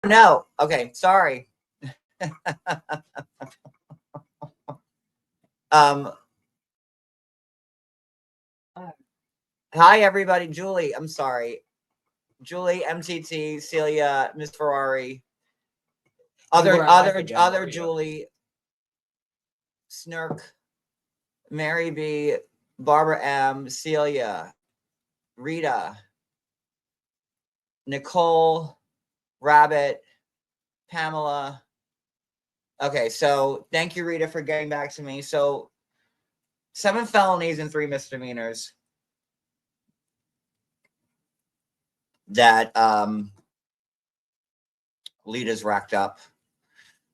No. Okay. Sorry. um. Hi, everybody. Julie. I'm sorry. Julie, MTT, Celia, Miss Ferrari, other Julie, Snurk, Mary B, Barbara M, Celia, Rita, Nicole, Rabbit, Pamela. Okay, so thank you, Rita, for getting back to me. So 7 felonies and 3 misdemeanors that Lita's racked up,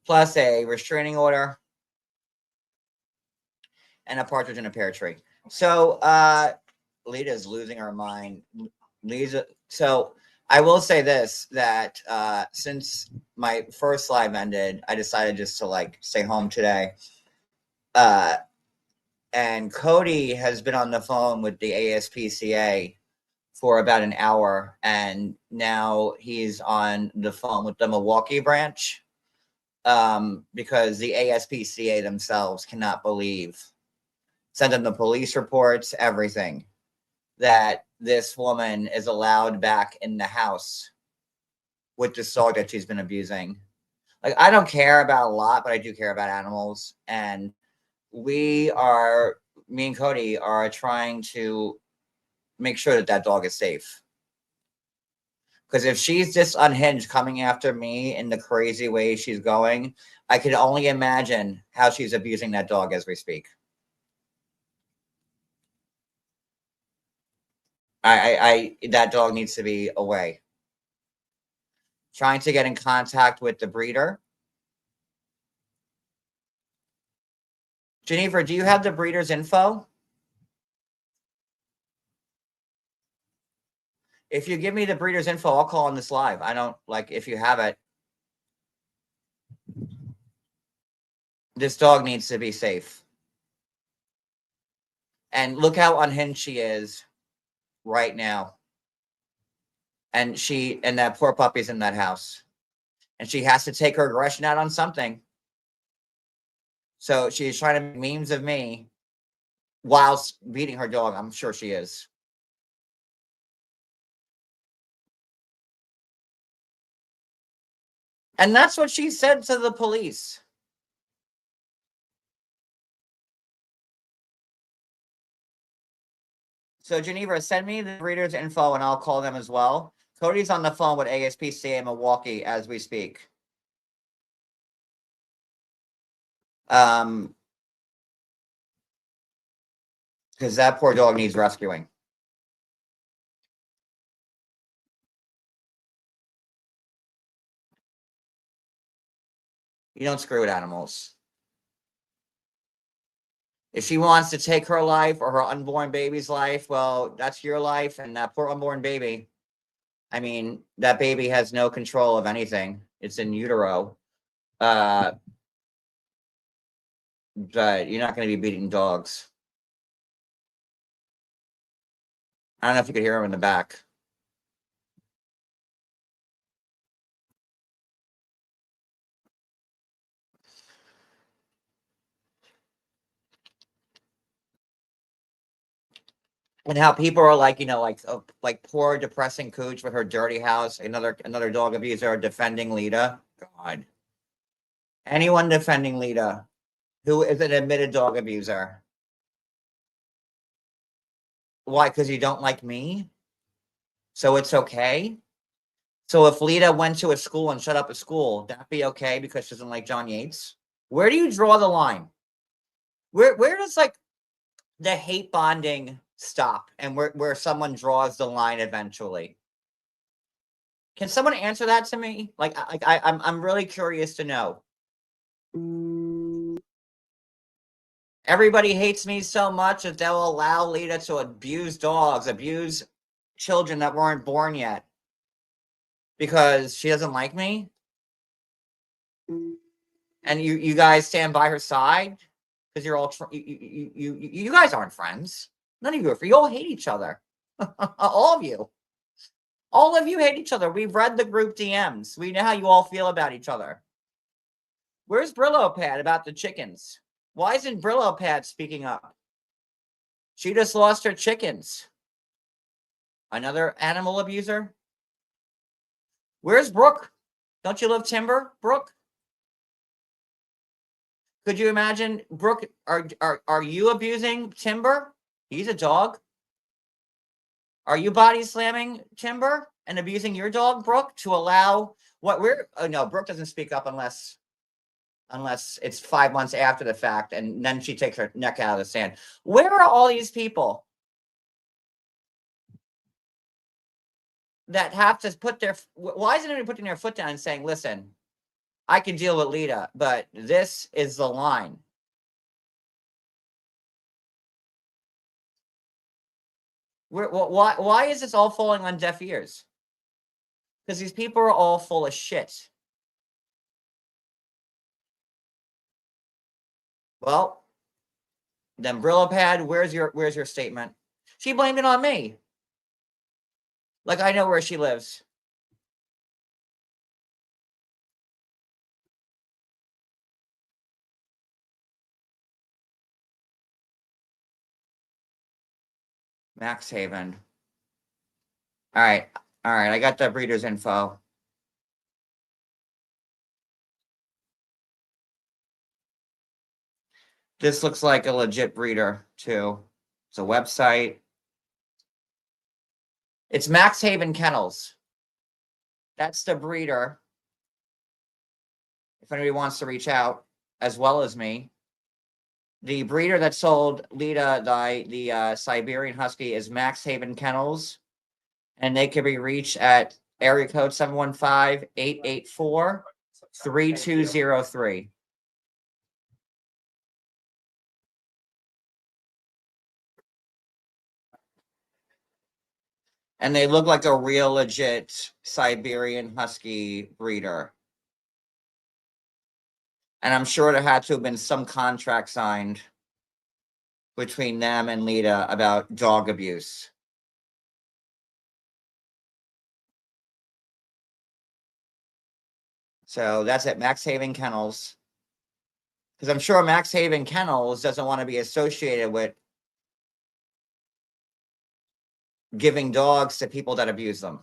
plus a restraining order and a partridge in a pear tree. So Lita's losing her mind. Lisa. So I will say this, that since my first live ended, I decided just to like stay home today. And Cody has been on the phone with the ASPCA for about an hour, and now he's on the phone with the Milwaukee branch because the ASPCA themselves cannot believe, send them the police reports, everything, that this woman is allowed back in the house with this dog that she's been abusing. Like, I don't care about a lot, but I do care about animals. And me and Cody are trying to make sure that that dog is safe. Because if she's just unhinged coming after me in the crazy way she's going, I can only imagine how she's abusing that dog as we speak. That dog needs to be away. Trying to get in contact with the breeder. Geneva, do you have the breeder's info? If you give me the breeder's info, I'll call on this live. I don't like if you have it. This dog needs to be safe. And look how unhinged she is right now. And that poor puppy's in that house. And she has to take her aggression out on something. So she's trying to make memes of me whilst beating her dog. I'm sure she is. And that's what she said to the police. So Geneva, send me the breeder's info and I'll call them as well. Cody's on the phone with ASPCA in Milwaukee as we speak. Because that poor dog needs rescuing. You don't screw with animals. If she wants to take her life or her unborn baby's life, well, that's your life and that poor unborn baby. I mean, that baby has no control of anything. It's in utero. But you're not going to be beating dogs. I don't know if you could hear him in the back. And how people are like, like poor depressing Cooch with her dirty house, another dog abuser defending Lita. God. Anyone defending Lita who is an admitted dog abuser. Why? Because you don't like me? So it's okay? So if Lita went to a school and shut up a school, that'd be okay because she doesn't like John Yates? Where do you draw the line? Where does like the hate bonding stop and where someone draws the line eventually? Can someone answer that to me? I'm really curious to know. Everybody hates me so much that they'll allow Lita to abuse dogs, abuse children that weren't born yet because she doesn't like me. And you guys stand by her side because you're all you guys aren't friends. None of you are. You all hate each other. All of you. All of you hate each other. We've read the group DMs. We know how you all feel about each other. Where's Brillo Pad about the chickens? Why isn't Brillo Pad speaking up? She just lost her chickens. Another animal abuser? Where's Brooke? Don't you love timber, Brooke? Could you imagine, Brooke, are you abusing Timber? He's a dog. Are you body slamming Timber and abusing your dog, Brooke, to allow what we're no, Brooke doesn't speak up unless it's 5 months after the fact, and then she takes her neck out of the sand. Where are all these people that have to put their, why isn't anyone putting their foot down and saying, listen, I can deal with Lita, but this is the line. Why is this all falling on deaf ears? Because these people are all full of shit. Well, then Brillo Pad, where's your statement? She blamed it on me. Like I know where she lives. Max Haven. All right. I got the breeder's info. This looks like a legit breeder too. It's a website. It's Max Haven Kennels. That's the breeder. If anybody wants to reach out, as well as me. The breeder that sold Lita the Siberian Husky is Max Haven Kennels, and they can be reached at area code 715-884-3203. And they look like a real legit Siberian Husky breeder. And I'm sure there had to have been some contract signed between them and Lita about dog abuse. So that's at Max Haven Kennels. Because I'm sure Max Haven Kennels doesn't want to be associated with giving dogs to people that abuse them.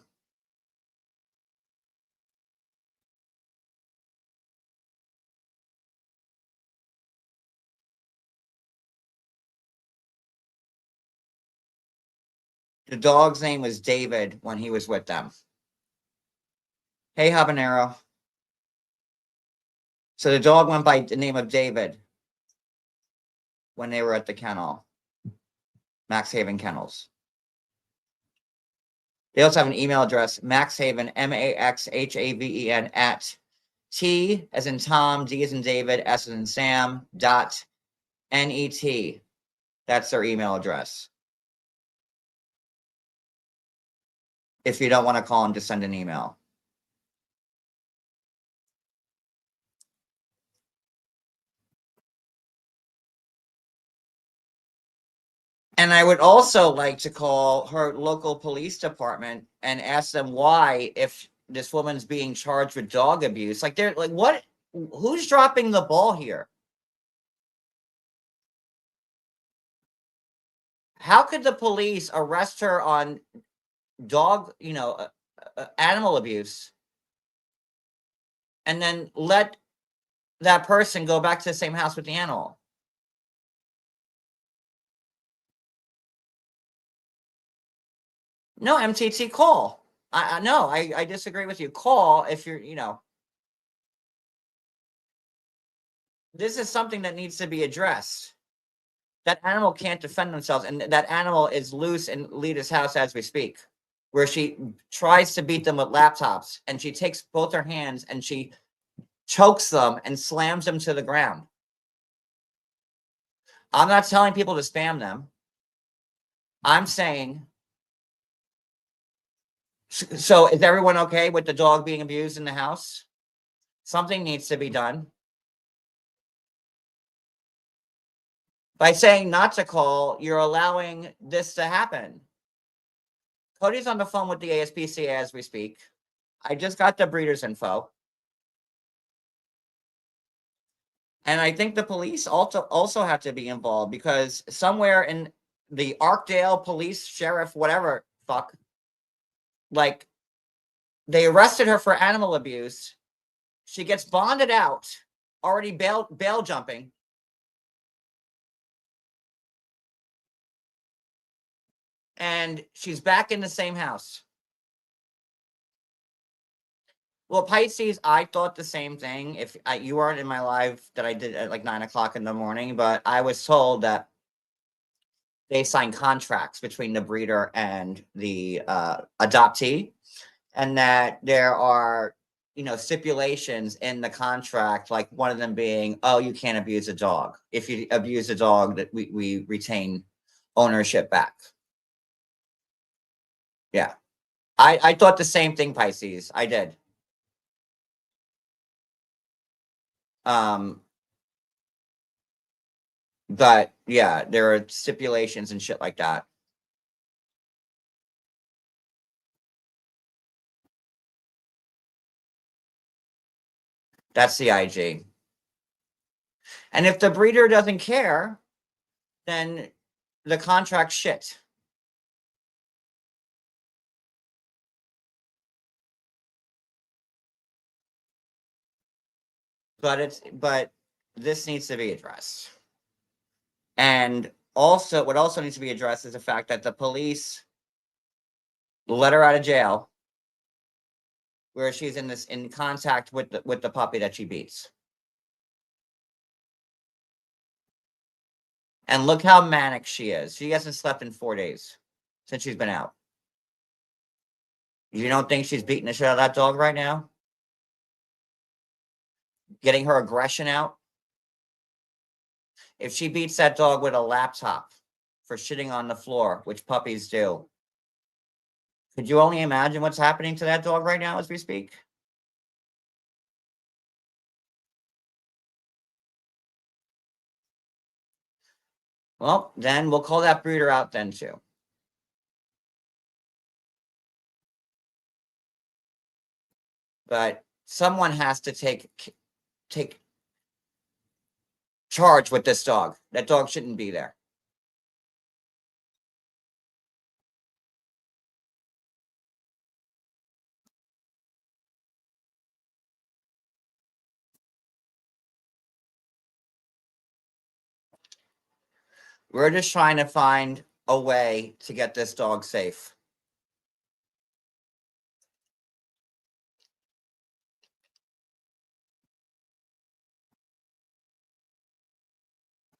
The dog's name was David when he was with them. Hey, Habanero. So the dog went by the name of David when they were at the kennel. Max Haven Kennels. They also have an email address, maxhaven, MAXHAVEN, at T as in Tom, D as in David, S as in Sam, .net. That's their email address. If you don't want to call them, just send an email. And I would also like to call her local police department and ask them why, if this woman's being charged with dog abuse, like they're like, what? Who's dropping the ball here? How could the police arrest her on dog, animal abuse, and then let that person go back to the same house with the animal? No, MTT, call. I disagree with you. Call if you're, this is something that needs to be addressed. That animal can't defend themselves, and that animal is loose in Lita's house as we speak, where she tries to beat them with laptops, and she takes both her hands and she chokes them and slams them to the ground. I'm not telling people to spam them. I'm saying, so is everyone okay with the dog being abused in the house? Something needs to be done. By saying not to call, you're allowing this to happen. Cody's on the phone with the ASPCA as we speak. I just got the breeder's info. And I think the police also have to be involved, because somewhere in the Arkdale police, sheriff, whatever, fuck, like, they arrested her for animal abuse. She gets bonded out, already bail jumping. And she's back in the same house. Well, Pisces, I thought the same thing. If you weren't in my live that I did at like 9 o'clock in the morning, but I was told that they sign contracts between the breeder and the adoptee, and that there are, stipulations in the contract, like one of them being, oh, you can't abuse a dog. If you abuse a dog, that we retain ownership back. Yeah. I thought the same thing, Pisces. I did. But yeah, there are stipulations and shit like that. That's the IG. And if the breeder doesn't care, then the contract's shit. But this needs to be addressed. And also, what also needs to be addressed is the fact that the police let her out of jail, where she's in contact with the puppy that she beats. And look how manic she is. She hasn't slept in 4 days since she's been out. You don't think she's beating the shit out of that dog right now? Getting her aggression out? If she beats that dog with a laptop for shitting on the floor, which puppies do, could you only imagine what's happening to that dog right now as we speak? Well, then we'll call that breeder out then too. But someone has to take charge with this dog. That dog shouldn't be there. We're just trying to find a way to get this dog safe.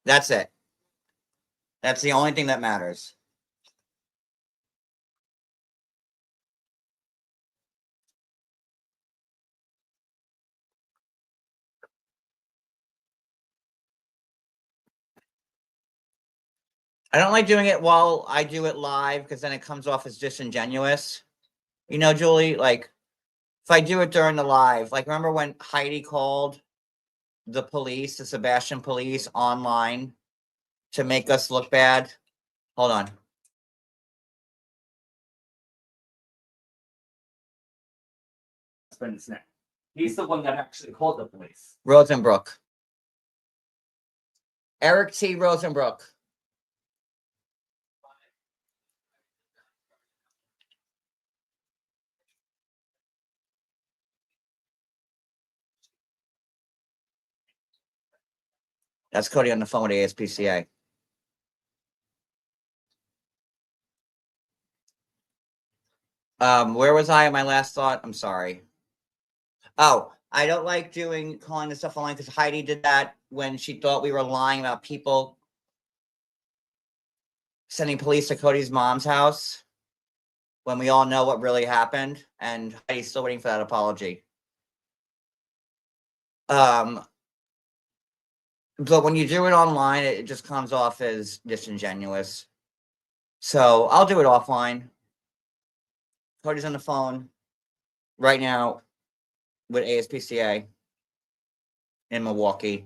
That's it. That's the only thing that matters. I don't like doing it while I do it live, because then it comes off as disingenuous. Julie, like, if I do it during the live, like, remember when Heidi called the police, the Sebastian police, online to make us look bad? Hold on. He's the one that actually called the police. Rosenbrook. Eric T. Rosenbrook. That's Cody on the phone with ASPCA. Where was I in my last thought? I'm sorry. Oh, I don't like calling this stuff online, because Heidi did that when she thought we were lying about people sending police to Cody's mom's house, when we all know what really happened, and Heidi's still waiting for that apology. But when you do it online, it just comes off as disingenuous. So I'll do it offline. Cody's on the phone right now with ASPCA in Milwaukee.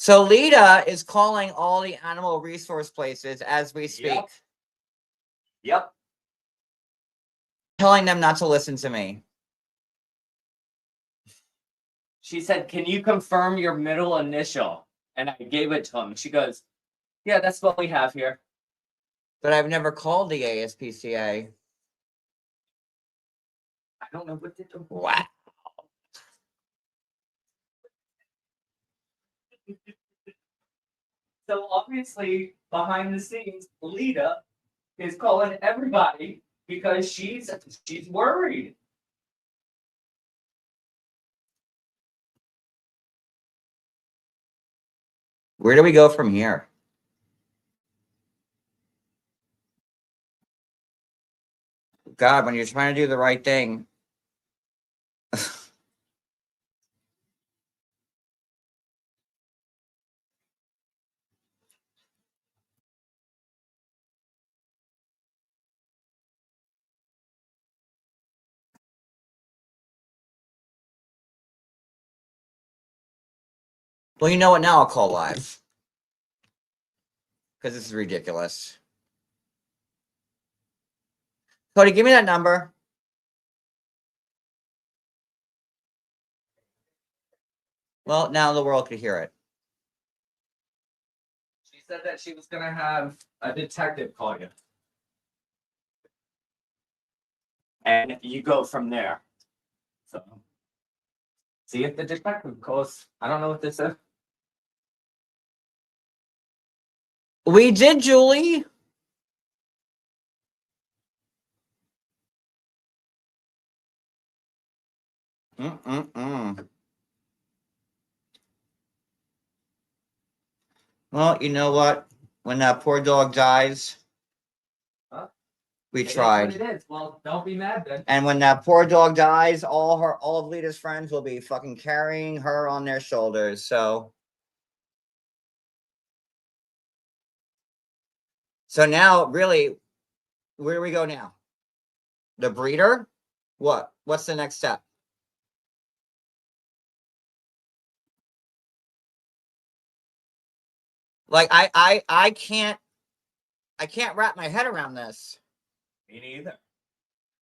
So Lita is calling all the animal resource places as we speak, Yep. telling them not to listen to me. She said, "Can you confirm your middle initial?" And I gave it to him. She goes, "Yeah, that's what we have here." But I've never called the ASPCA. I don't know what to do. Wow. So obviously, behind the scenes, Lita is calling everybody because she's worried. Where do we go from here? God, when you're trying to do the right thing. Well, you know what? Now I'll call live. Because this is ridiculous. Cody, give me that number. Well, now the world could hear it. She said that she was going to have a detective call you. And you go from there. So, see if the detective calls. I don't know what this is. We did, Julie. Well, you know what? When that poor dog dies, we tried. It is. Well, don't be mad then. And when that poor dog dies, all of Lita's friends will be fucking carrying her on their shoulders. So now, really, where do we go now? The breeder? What? What's the next step? Like I can't wrap my head around this. Me neither.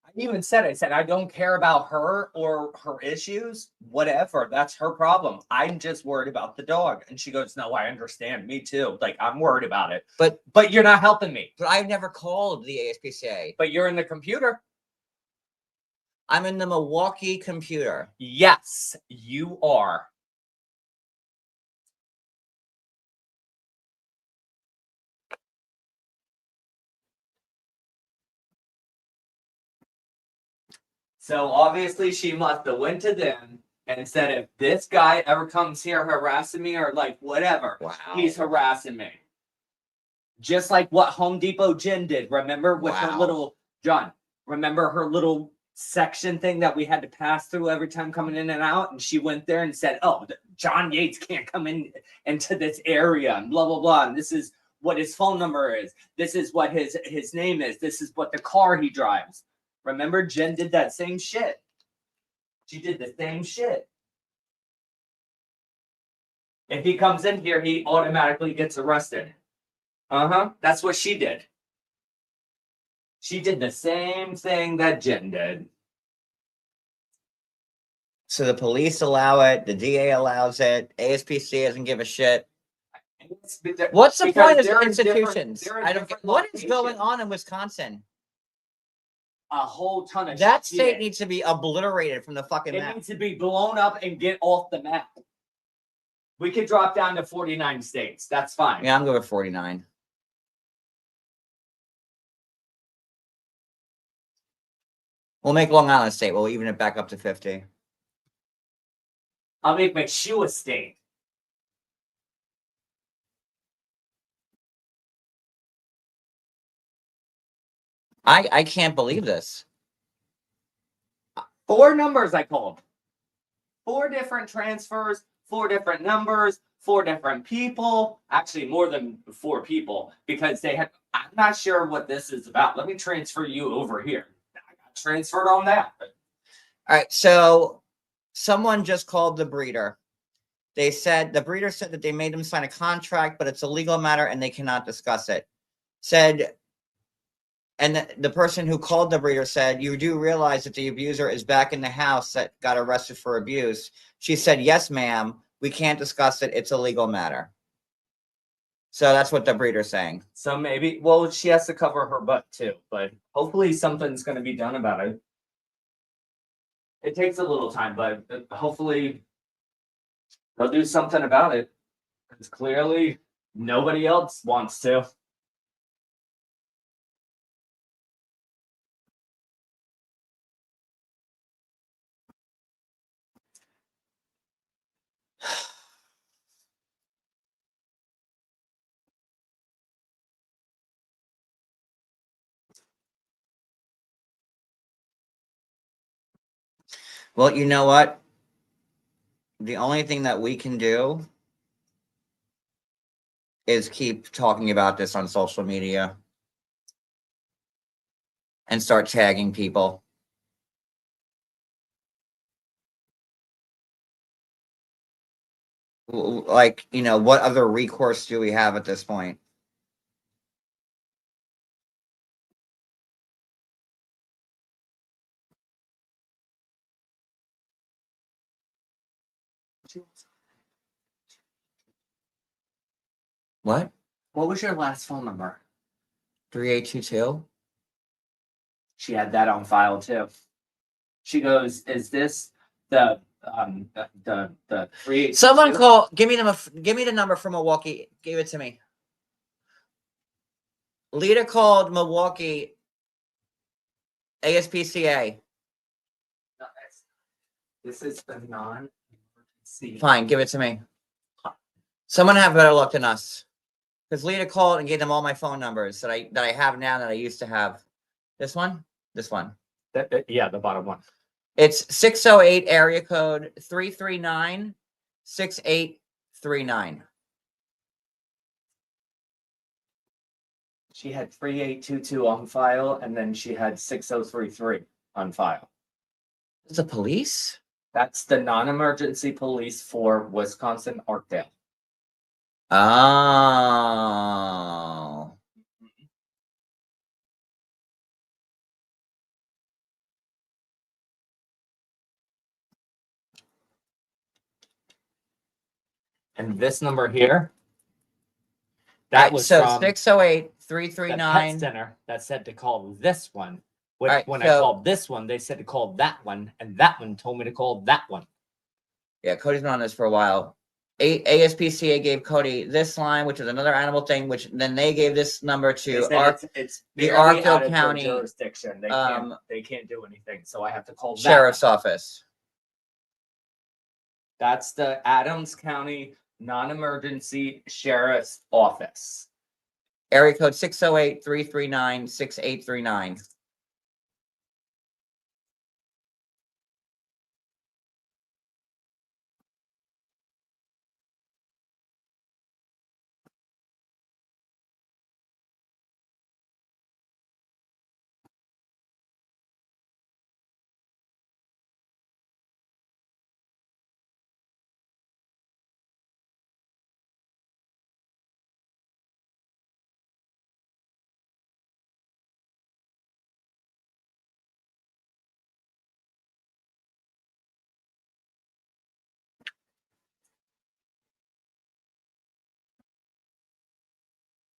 I even said, I don't care about her or her issues, whatever. That's her problem. I'm just worried about the dog. And she goes, "No, I understand. Me too. Like, I'm worried about it. But you're not helping me." But I've never called the ASPCA. But you're in the computer. I'm in the Milwaukee computer. Yes, you are. So obviously she must have went to them and said, "If this guy ever comes here harassing me or like whatever, he's harassing me." Just like what Home Depot Jen did. Remember with her little John? Remember her little section thing that we had to pass through every time coming in and out? And she went there and said, "Oh, John Yates can't come into this area and blah blah blah. And this is what his phone number is. This is what his name is. This is what the car he drives." Remember, Jen did that same shit. She did the same shit. If he comes in here, he automatically gets arrested. That's what she did. She did the same thing that Jen did. So the police allow it, the DA allows it, ASPCA doesn't give a shit. What's the point of institutions? I don't get what is going on in Wisconsin. A whole ton of that shit. state needs to be obliterated from the fucking map. It needs to be blown up and get off the map. We could drop down to 49 states. That's fine. Yeah, I'm going with 49. We'll make Long Island state. We'll even it back up to 50. I'll make McShue a state. I can't believe this. 4 numbers I called. 4 different transfers, 4 different numbers, 4 different people. Actually, more than 4 people because they had. I'm not sure what this is about. Let me transfer you over here. I got transferred on that. All right, so someone just called the breeder. They said the breeder said that they made them sign a contract, but it's a legal matter and they cannot discuss it. Said, and the person who called the breeder said, you do realize that the abuser is back in the house that got arrested for abuse. She said, yes, ma'am. We can't discuss it. It's a legal matter. So that's what the breeder's saying. So maybe, well, she has to cover her butt too, but hopefully something's going to be done about it. It takes a little time, but hopefully they'll do something about it. Because clearly nobody else wants to. Well, you know what? The only thing that we can do is keep talking about this on social media and start tagging people. Like, you know, what other recourse do we have at this point? What? What was your last phone number? 3822? She had that on file too. She goes, "Is this the 3?" Someone call. Give me the number from Milwaukee. Give it to me. Lita called Milwaukee ASPCA. This is the non-emergency. Fine, give it to me. Someone have better luck than us. Because Lita called and gave them all my phone numbers that I have now that I used to have. This one? This one. Yeah, the bottom one. It's 608 area code 339-6839. She had 3822 on file, and then she had 6033 on file. Is the police? That's the non-emergency police for Wisconsin Arkdale. Oh. And this number here, that was so from 608 the 339. pet center that said to call this one. When, Right, when so- I called this one, they said to call that one, and that one told me to call that one. Yeah, Cody's been on this for a while. ASPCA gave Cody this line, which is another animal thing, which then they gave this number They to said it's the barely Arkdale out of their County, jurisdiction. They can't do anything. So I have to call that Sheriff's one. Office. That's the Adams County Non-Emergency Sheriff's Office. Area code 608 339 6839.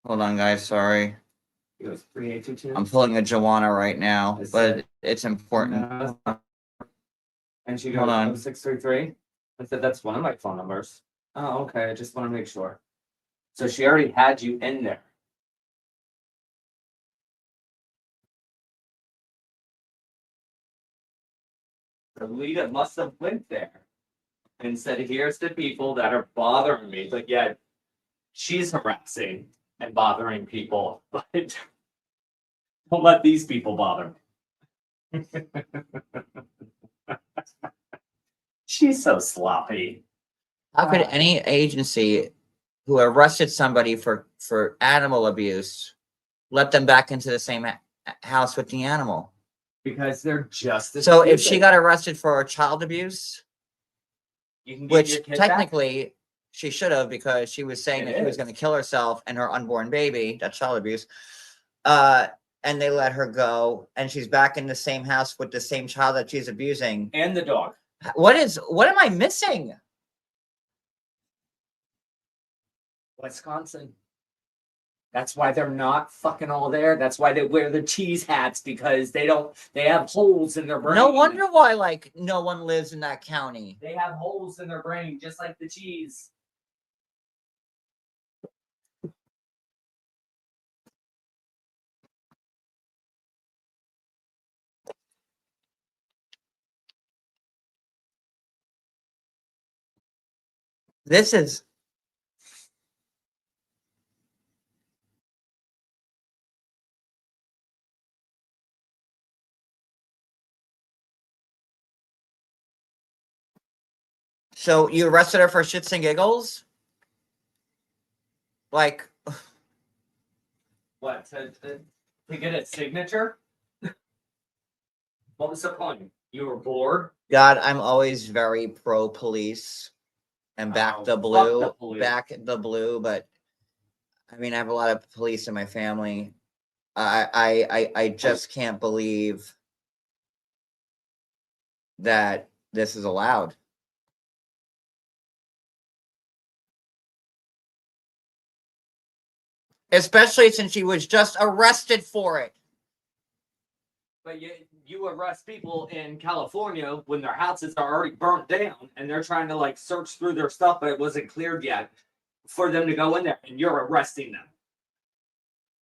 Hold on, guys. Sorry. It was 3822. I'm pulling a Joanna right now, but it's important. And she Hold on. goes, 633. I said, that's one of my phone numbers. Oh, okay. I just want to make sure. So she already had you in there. So Lita must have went there and said, here's the people that are bothering me. But yet she's harassing and bothering people. But don't let these people bother me. She's so sloppy. How could any agency who arrested somebody for animal abuse let them back into the same house with the animal? Because they're just as So if she stupid. got arrested for child abuse, You can get your which kid back? technically she should have, because she was saying It that she was is. going to kill herself and her unborn baby. That's child abuse. And they let her go, and she's back in the same house with the same child that she's abusing. And the dog. What am I missing? Wisconsin. That's why they're not fucking all there. That's why they wear the cheese hats, because they have holes in their brain. No wonder why, like, no one lives in that county. They have holes in their brain, just like the cheese. This is so you arrested her for shits and giggles? Like, What, to get a signature? What was the point? You were bored? God, I'm always very pro police and back the blue, but I mean, I have a lot of police in my family. I just can't believe that this is allowed. Especially since she was just arrested for it. But you arrest people in California when their houses are already burnt down and they're trying to like search through their stuff, but it wasn't cleared yet for them to go in there, and you're arresting them.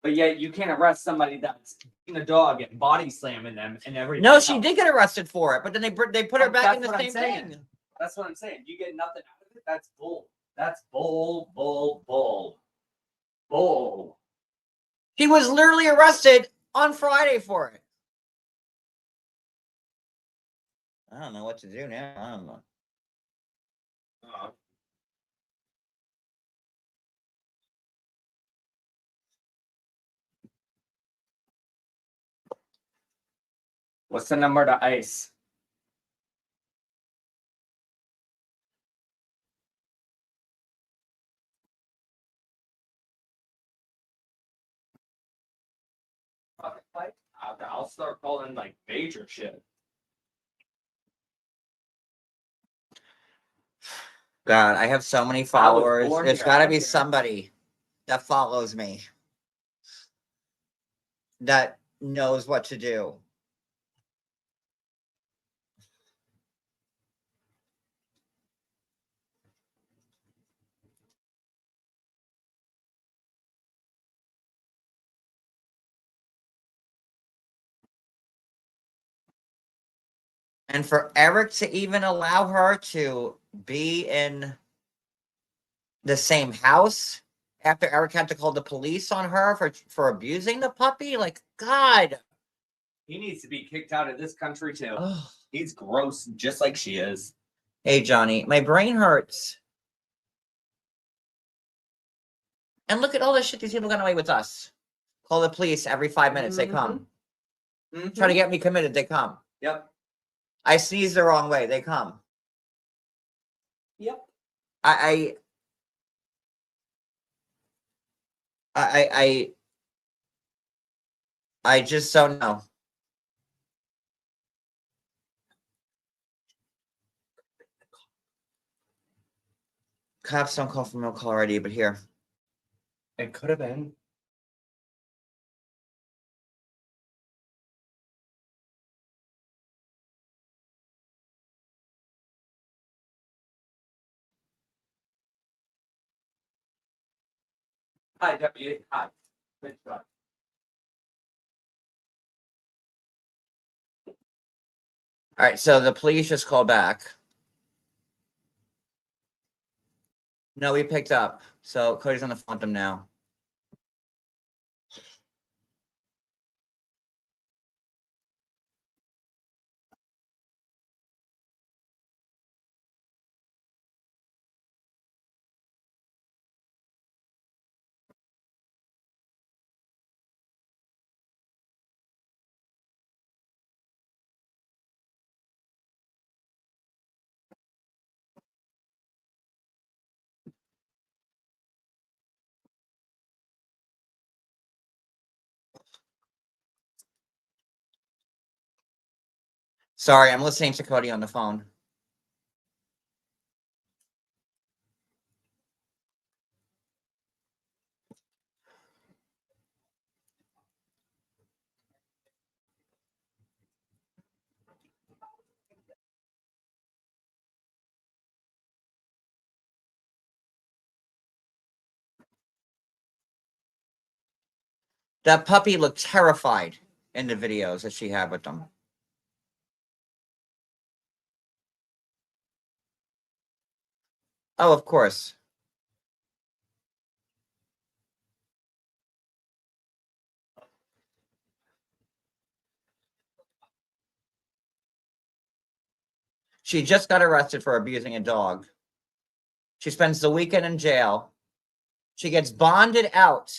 But yet you can't arrest somebody that's eating a dog and body slamming them and everything. No, she did get arrested for it, but then they put her back in the same thing. That's what I'm saying. You get nothing out of it. That's bull. That's bull. She was literally arrested on Friday for it. I don't know what to do now. I don't know. What's the number to ICE? I'll start calling like major shit. God, I have so many followers. There's got to be somebody that follows me that knows what to do. And for Eric to even allow her to be in the same house after Eric had to call the police on her for abusing the puppy, like, God. He needs to be kicked out of this country too. He's gross, just like she is. Hey, Johnny, my brain hurts. And look at all the shit these people got away with us. Call the police every 5 minutes. They come. Try to get me committed. They come. Yep. I sneeze the wrong way. They come. Yep. I just don't know. Cops don't call for no caller ID, but here. It could have been. Hi, deputy. Hi. All right, so the police just called back. No, we picked up. So Cody's on the phone with them now. Sorry, I'm listening to Cody on the phone. That puppy looked terrified in the videos that she had with them. Oh, of course. She just got arrested for abusing a dog. She spends the weekend in jail. She gets bonded out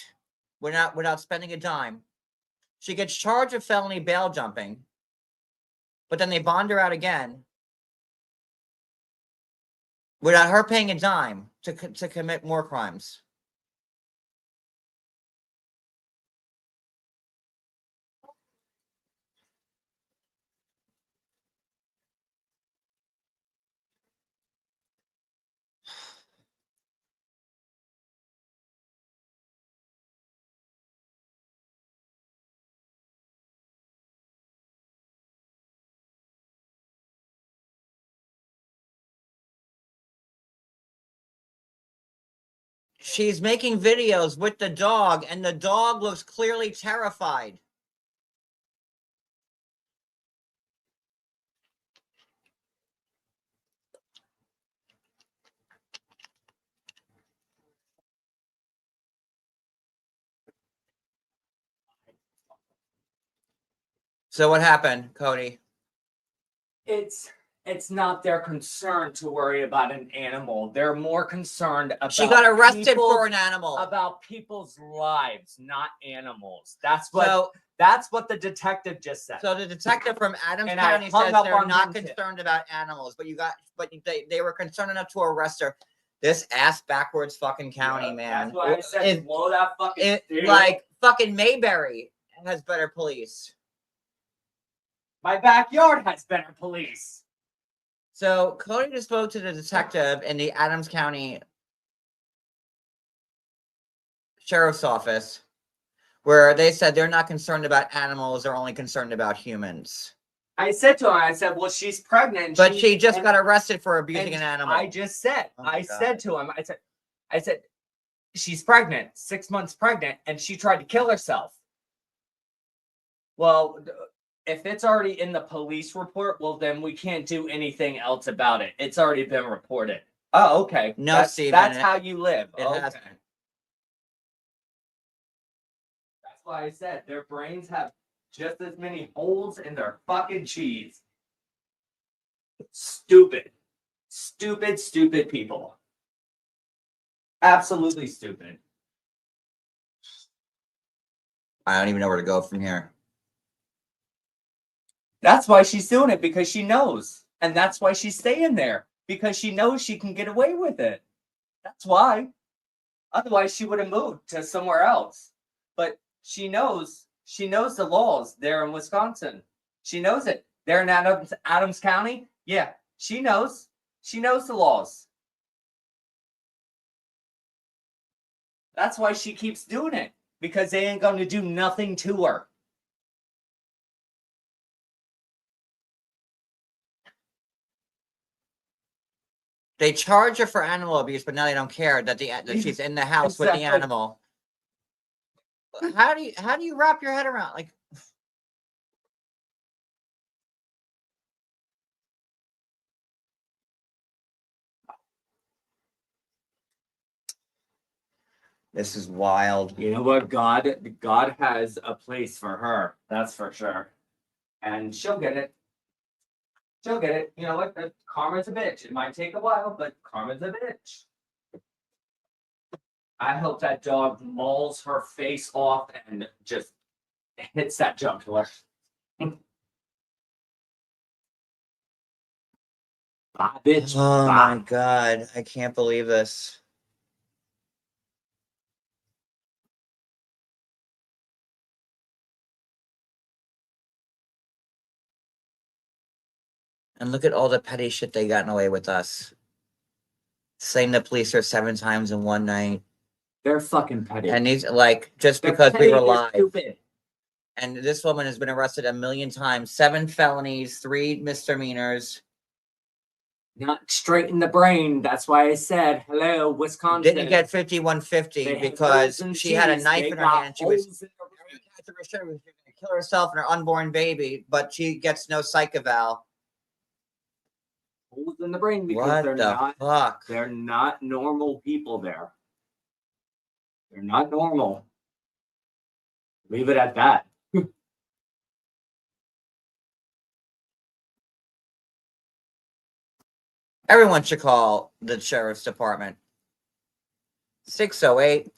without spending a dime. She gets charged with felony bail jumping, but then they bond her out again without her paying a dime to commit more crimes. She's making videos with the dog, and the dog looks clearly terrified. So what happened, Cody? It's not their concern to worry about an animal. They're more concerned about She got arrested for an animal. About people's lives, not animals. That's what the detective just said. So the detective from Adams County says they're not concerned about animals, but they were concerned enough to arrest her. This ass backwards fucking county, man. That's why I said blow that fucking like fucking Mayberry has better police. My backyard has better police. So Cody just spoke to the detective in the Adams County Sheriff's Office, where they said they're not concerned about animals, they're only concerned about humans. I said to her, well, she's pregnant. But she just got arrested for abusing an animal. I just said, said to him, I said, she's pregnant, 6 months pregnant, and she tried to kill herself. Well, if it's already in the police report, well, then we can't do anything else about it. It's already been reported. Oh, okay. No, Steven. That's how you live. It hasn't. That's why I said their brains have just as many holes in their fucking cheese. Stupid. Stupid, stupid people. Absolutely stupid. I don't even know where to go from here. That's why she's doing it, because she knows. And that's why she's staying there, because she knows she can get away with it. That's why. Otherwise, she would have moved to somewhere else. But she knows the laws there in Wisconsin. She knows it. They're in Adams County. Yeah, she knows. She knows the laws. That's why she keeps doing it, because they ain't going to do nothing to her. They charge her for animal abuse, but now they don't care that she's in the house with the animal. How do you wrap your head around, like? This is wild. You know what? God has a place for her. That's for sure. And she'll get it. She'll get it. You know what? Karma's a bitch. It might take a while, but karma's a bitch. I hope that dog mauls her face off and just hits that jugular. Bye, bitch. Oh Bye. my God. I can't believe this. And look at all the petty shit they gotten away with us. Saying the police are 7 times in one night. They're fucking petty. And these, like, just They're because we were petty, they're live. stupid. And this woman has been arrested 1,000,000 times, 7 felonies, 3 misdemeanors. Not straight in the brain. That's why I said, hello, Wisconsin. Didn't get 5150 because she had a knife in her hand. She was going to kill herself and her unborn baby, but she gets no psych eval. Holes in the brain because What they're the not. fuck? They're not normal people there. They're not normal. Leave it at that. Everyone should call the sheriff's department. 608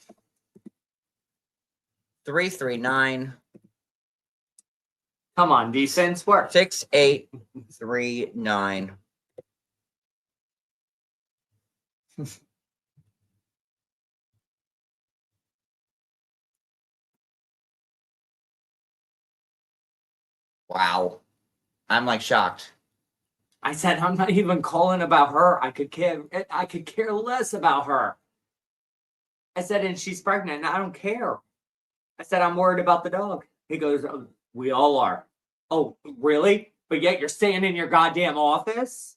339 Come on, decent work. 6839. Wow. I'm like shocked. I said I'm not even calling about her. I could care less about her. I said, and she's pregnant, and I don't care. I said, I'm worried about the dog. He goes, oh, we all are. Oh, really? But yet you're staying in your goddamn office,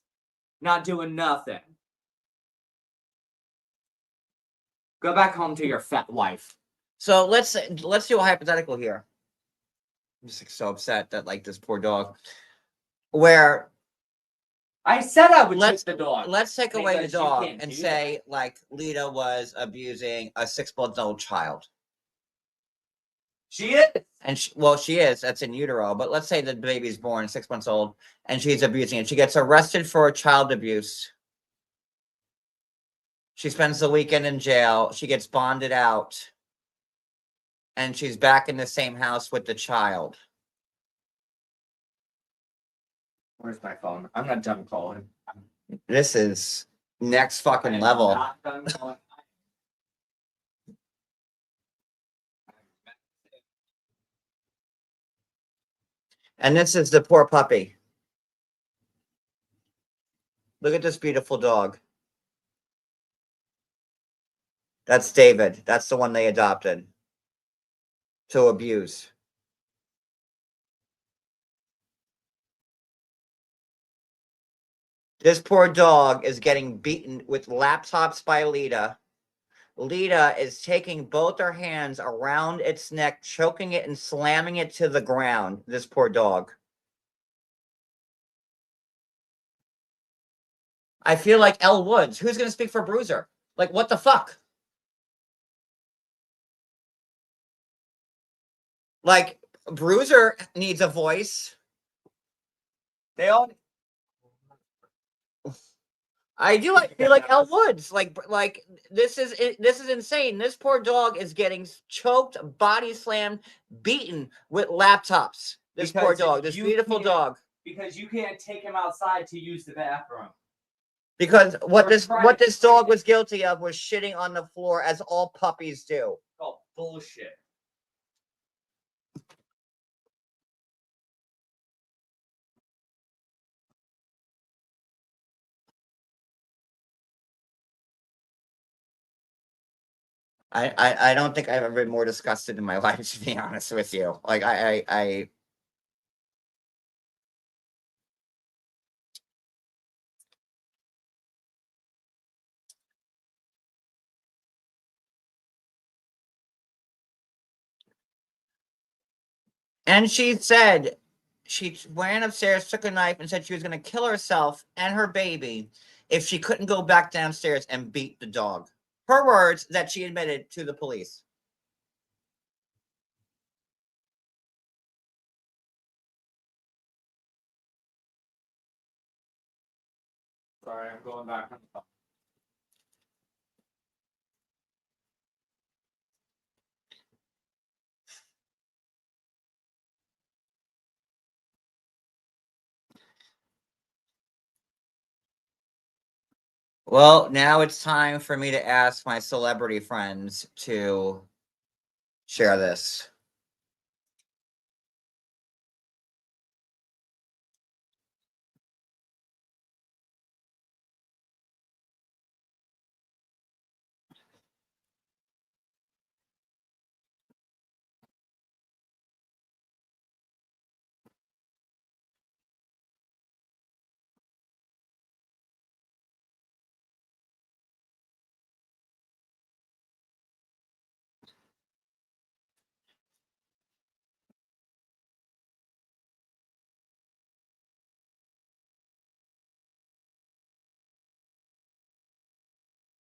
not doing nothing. Go back home to your fat wife. So let's do a hypothetical here. I'm just like, so upset that like this poor dog. Where I said I would take the dog. Let's take away the Because you dog can't and do say like Lita was abusing a 6-month-old child. She is. And she is. That's in utero. But let's say the baby's born 6 months old and she's abusing it. She gets arrested for child abuse. She spends the weekend in jail. She gets bonded out. And she's back in the same house with the child. Where's my phone? I'm not done calling. This is next fucking level. Not done calling. And this is the poor puppy. Look at this beautiful dog. That's David. That's the one they adopted to abuse. This poor dog is getting beaten with laptops by Lita. Lita is taking both her hands around its neck, choking it and slamming it to the ground. This poor dog. I feel like Elle Woods. Who's going to speak for Bruiser? Like, what the fuck? Like, Bruiser needs a voice. They all. I do. I feel like Elle Woods. Like this is insane. This poor dog is getting choked, body slammed, beaten with laptops. This poor dog. This beautiful dog. Because you can't take him outside to use the bathroom. Because what this dog was guilty of was shitting on the floor, as all puppies do. Oh, bullshit. I don't think I've ever been more disgusted in my life, to be honest with you. Like I And she said she ran upstairs, took a knife, and said she was going to kill herself and her baby if she couldn't go back downstairs and beat the dog. Her words that she admitted to the police. Sorry, I'm going back on the phone. Well, now it's time for me to ask my celebrity friends to share this.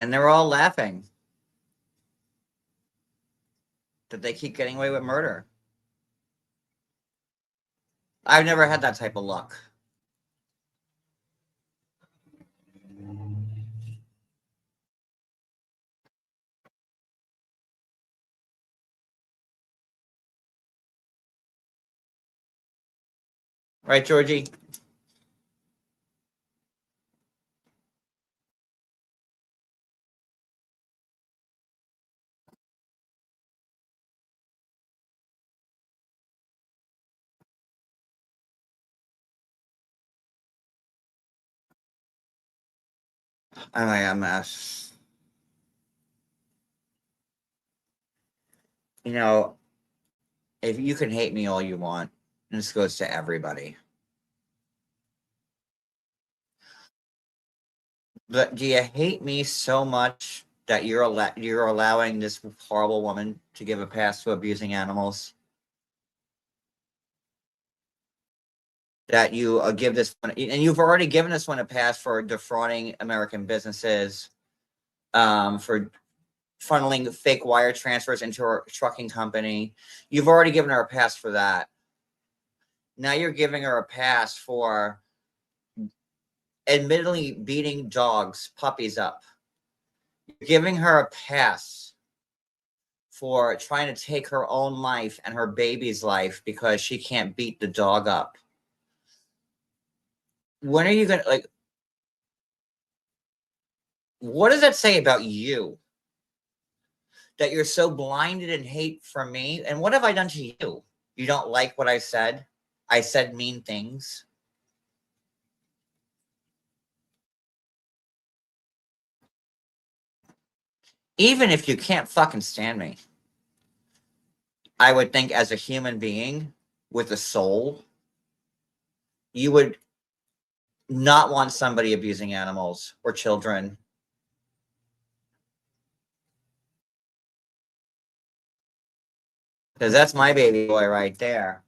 And they're all laughing that they keep getting away with murder. I've never had that type of luck. Right, Georgie? I'm you know, if you can hate me all you want, this goes to everybody. But do you hate me so much that you're allowing this horrible woman to give a pass to abusing animals? That you give this one, and you've already given this one a pass for defrauding American businesses, for funneling fake wire transfers into her trucking company. You've already given her a pass for that. Now you're giving her a pass for admittedly beating dogs, puppies up. You're giving her a pass for trying to take her own life and her baby's life because she can't beat the dog up. When are you going to, like, what does that say about you? That you're so blinded in hate for me? And what have I done to you? You don't like what I said? I said mean things. Even if you can't fucking stand me, I would think as a human being with a soul, you would not want somebody abusing animals or children. Because that's my baby boy right there.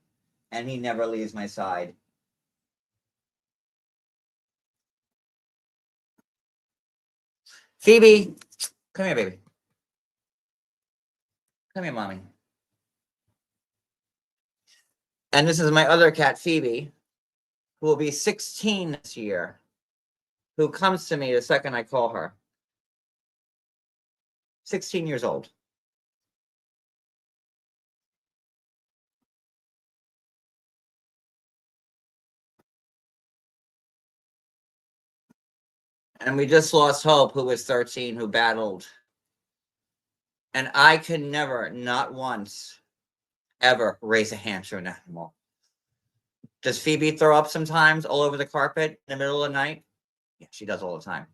And he never leaves my side. Phoebe, come here, baby. Come here, mommy. And this is my other cat, Phoebe, who will be 16 this year, who comes to me the second I call her. 16 years old. And we just lost Hope, who was 13, who battled. And I could never, not once, ever raise a hand to an animal. Does Phoebe throw up sometimes all over the carpet in the middle of the night? Yeah, she does all the time.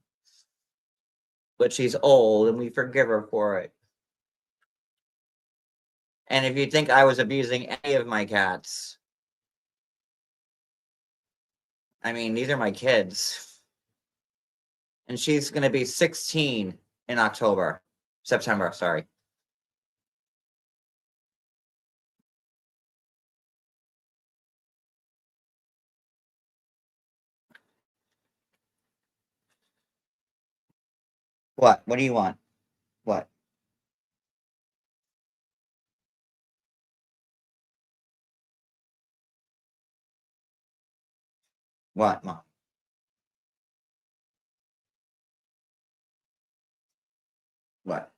But she's old and we forgive her for it. And if you think I was abusing any of my cats, I mean, these are my kids. And she's going to be 16 in September, sorry. What? What do you want? What? What, Mom? What?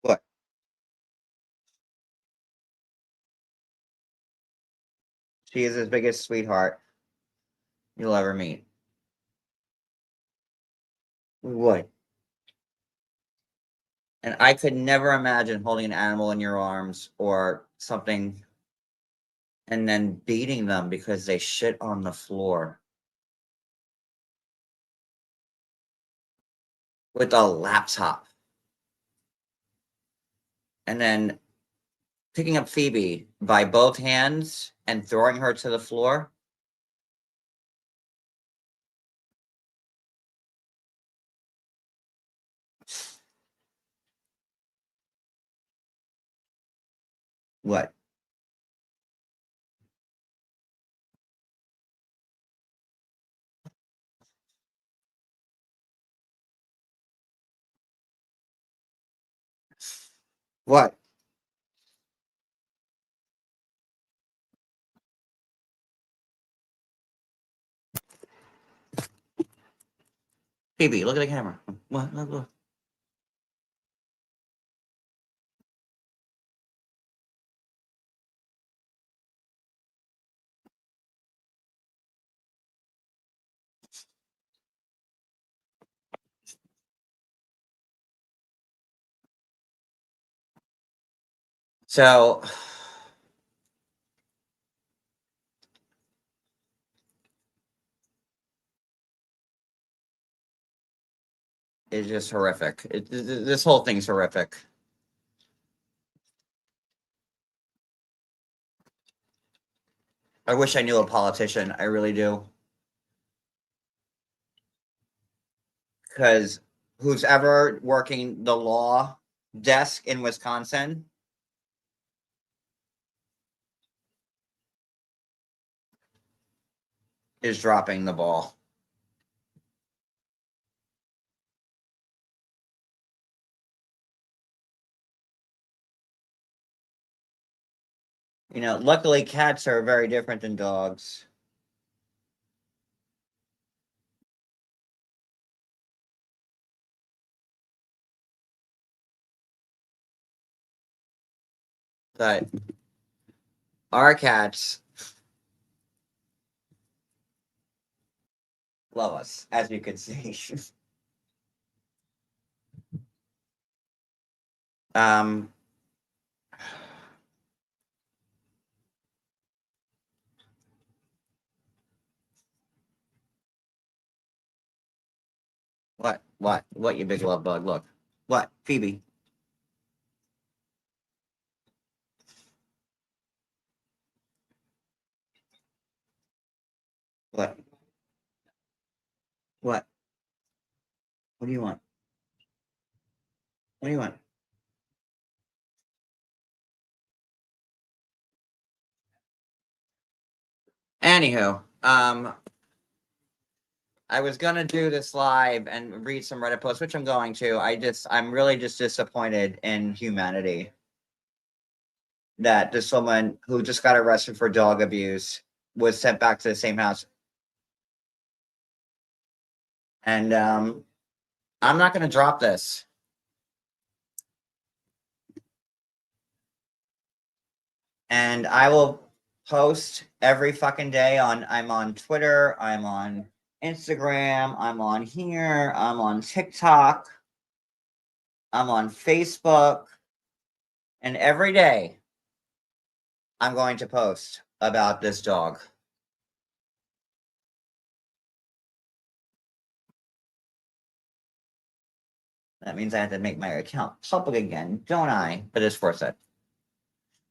What? She is the biggest sweetheart you'll ever meet. What? And I could never imagine holding an animal in your arms or something and then beating them because they shit on the floor with a laptop. And then picking up Phoebe by both hands and throwing her to the floor. What? What? Phoebe, look at the camera. What? Look. So it's just horrific. This whole thing's horrific. I wish I knew a politician. I really do. Because who's ever working the law desk in Wisconsin is dropping the ball. You know, luckily cats are very different than dogs. But our cats love us, as you can see. um, what, you big love bug? Look, what, Phoebe? What? What? What do you want? What do you want? Anywho, I was gonna do this live and read some Reddit posts, which I'm going to. I'm really just disappointed in humanity that this woman who just got arrested for dog abuse was sent back to the same house. And I'm not gonna drop this. And I will post every fucking day I'm on Twitter, I'm on Instagram, I'm on here, I'm on TikTok, I'm on Facebook, and every day I'm going to post about this dog. That means I have to make my account public again, don't I? But it's worth it.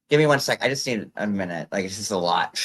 Give me 1 sec. I just need a minute. Like, it's just a lot.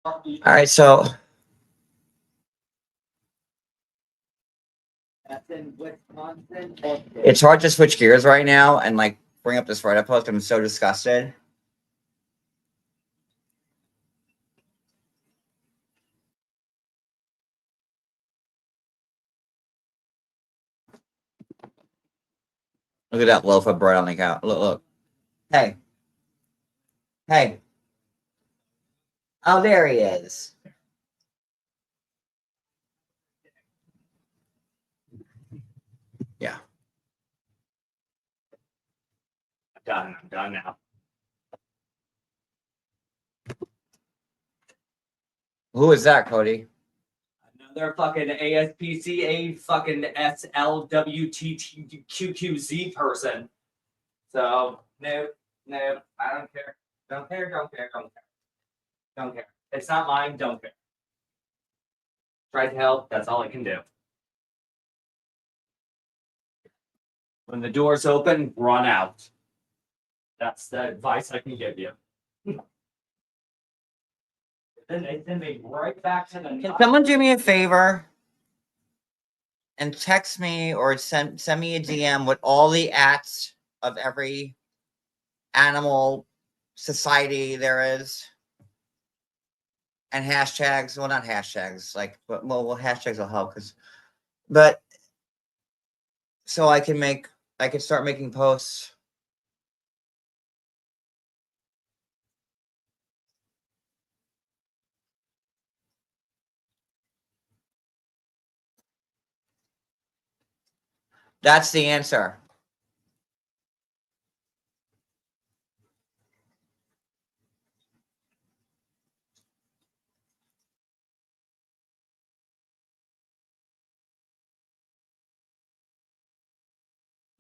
All right, so That's in Wisconsin. it's hard to switch gears right now and like bring up this Reddit post. I'm so disgusted. Look at that loaf of bread on the couch. Look. Hey. Oh, there he is. Yeah. I'm done now. Who is that, Cody? Another fucking ASPCA fucking SLWTTQQZ person. So, no, I don't care. Don't care. Don't care. It's not mine, don't care. Try to help, that's all I can do. When the door's open, run out. That's the advice I can give you. Then they right back to the. Can someone do me a favor and text me or send me a DM with all the ats of every animal society there is? And hashtags, well, not hashtags, like, but well, hashtags will help, but so I can start making posts. That's the answer.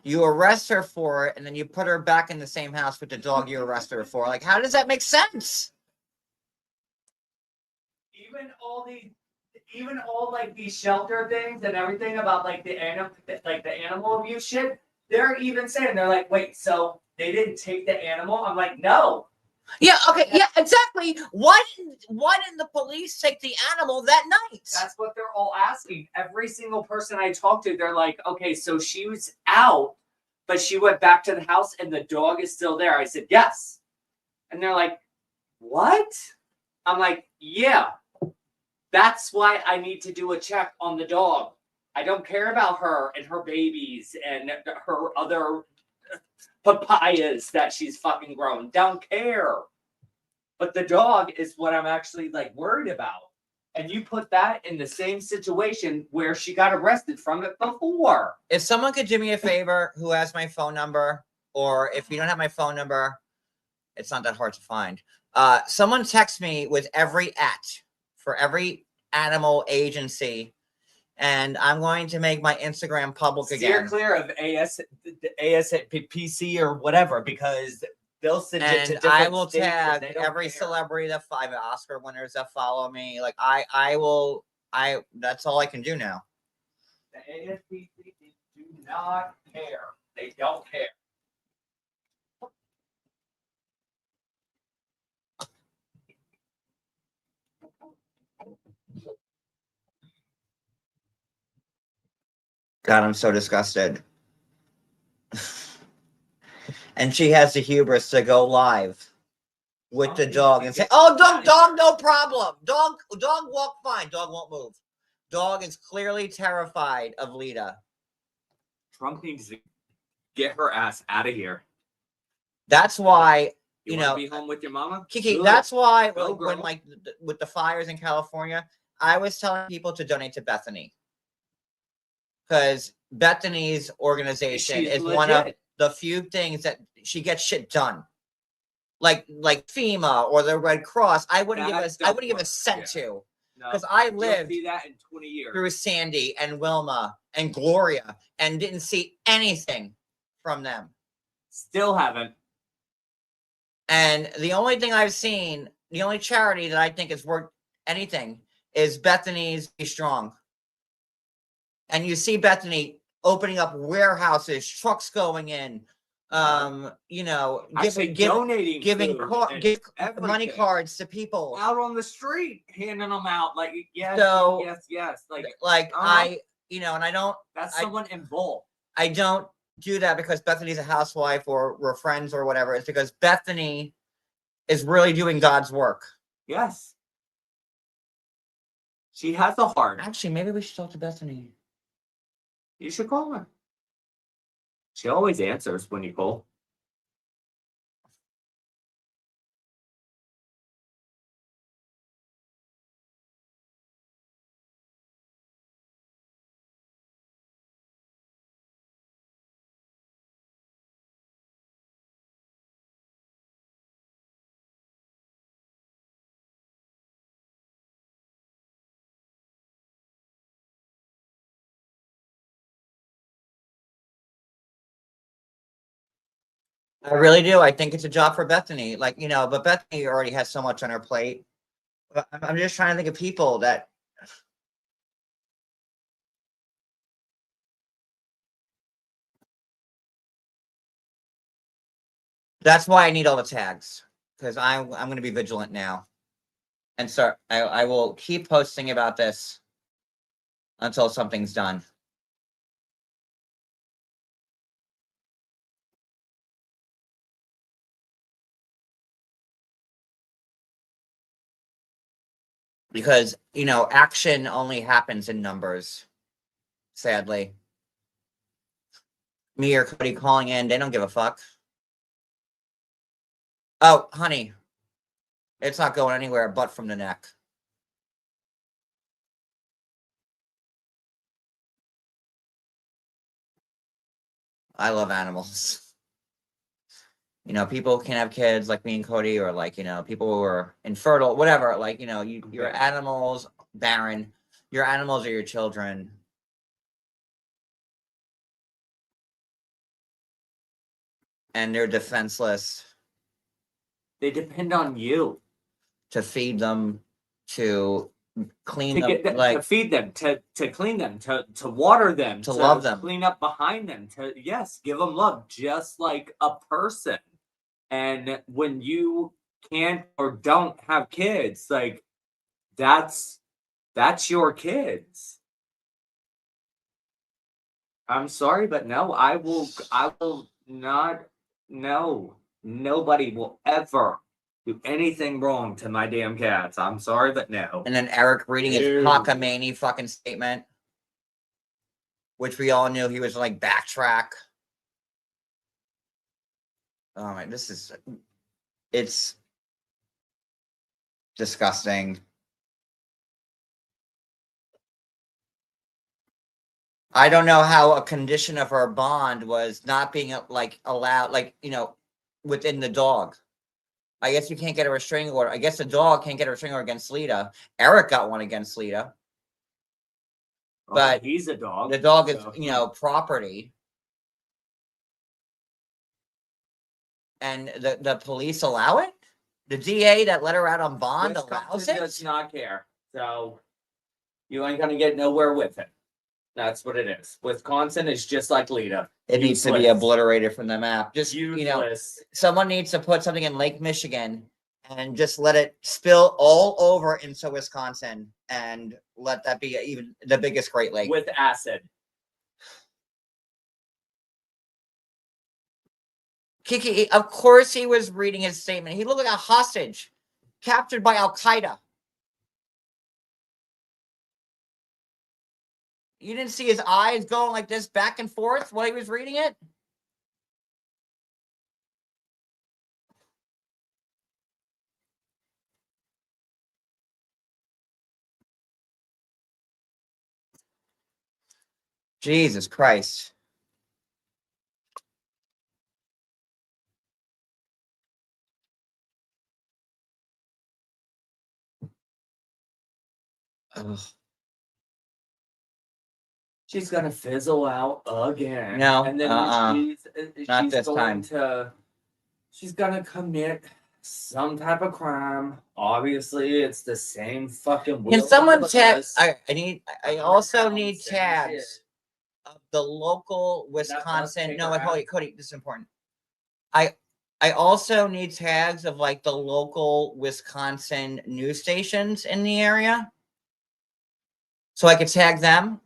You arrest her for it, and then you put her back in the same house with the dog you arrested her for. Like, how does that make sense? Even all like these shelter things and everything about like the animal abuse shit, they're even saying, they're like, wait, so they didn't take the animal? I'm like, no. Yeah, okay, yeah, exactly. Why didn't the police take the animal that night? That's what they're all asking. Every single person I talked to, they're like, okay, so she was out, but she went back to the house and the dog is still there. I said, yes. And they're like, what? I'm like, yeah. That's why I need to do a check on the dog. I don't care about her and her babies and her other papayas that she's fucking grown. Don't care. But the dog is what I'm actually like worried about. And you put that in the same situation where she got arrested from it before. If someone could do me a favor who has my phone number, or if you don't have my phone number, it's not that hard to find. Someone text me with every for every animal agency, and I'm going to make my Instagram public again. Steer clear of ASPC or whatever, because they'll send it to different I will tag every celebrity that Oscar winners that follow me. Like that's all I can do now. The ASPC do not care. They don't care. God, I'm so disgusted. And she has the hubris to go live with the dog and say, "Oh, dog, no problem. Dog walk fine. Dog won't move. Dog is clearly terrified of Lita." Trump needs to get her ass out of here. That's why you know. Be home with your mama, Kiki. Good. That's why when like with the fires in California, I was telling people to donate to Bethany, because Bethany's organization is legit. One of the few things that she gets shit done. Like FEMA or the Red Cross, I wouldn't give a cent to, because I lived see that in 20 years through Sandy and Wilma and Gloria and didn't see anything from them. Still haven't. And the only thing I've seen, the only charity that I think is worth anything is Bethany's Be Strong. And you see Bethany opening up warehouses, trucks going in, giving money cards to people out on the street, handing them out like yes, like I and I don't. That's someone involved. I don't do that because Bethany's a housewife or we're friends or whatever. It's because Bethany is really doing God's work. Yes, she has a heart. Actually, maybe we should talk to Bethany. You should call her. She always answers when you call. I really do. I think it's a job for Bethany. Like, but Bethany already has so much on her plate. But I'm just trying to think of people that. That's why I need all the tags, because I'm going to be vigilant now. And so I will keep posting about this until something's done. Because, action only happens in numbers, sadly. Me or Cody calling in, they don't give a fuck. Oh, honey, it's not going anywhere but from the neck. I love animals. People can have kids like me and Cody, or like, people who are infertile, whatever. Like, your animals, barren. Your animals are your children. And they're defenseless. They depend on you to feed them, to clean them, to feed them, to clean them, to water them, to love them, clean up behind them, to give them love, just like a person. And when you can't or don't have kids, like that's your kids. I'm sorry, but no, I will not. No, nobody will ever do anything wrong to my damn cats. I'm sorry, but no. And then Eric reading his cockamamie fucking statement, which we all knew he was like backtrack. Oh my, it's disgusting. I don't know how a condition of our bond was not being allowed, within the dog. I guess you can't get a restraining order. I guess the dog can't get a restraining order against Lita. Eric got one against Lita. But he's a dog. The dog is, property. And the police allow it? The DA that let her out on bond allows it? Does not care. So you ain't gonna get nowhere with it. That's what it is. Wisconsin is just like Lita. It needs to be obliterated from the map. Just useless. Someone needs to put something in Lake Michigan and just let it spill all over into Wisconsin, and let that be even the biggest Great Lake with acid. Kiki, of course he was reading his statement. He looked like a hostage captured by Al Qaeda. You didn't see his eyes going like this back and forth while he was reading it? Jesus Christ. Ugh. She's gonna fizzle out again. No, and then not this time. She's gonna commit some type of crime. Obviously, it's the same fucking. Can someone tag? I also need tags of the local Wisconsin. No, wait, Cody, this is important. I also need tags of like the local Wisconsin news stations in the area, so I could tag them.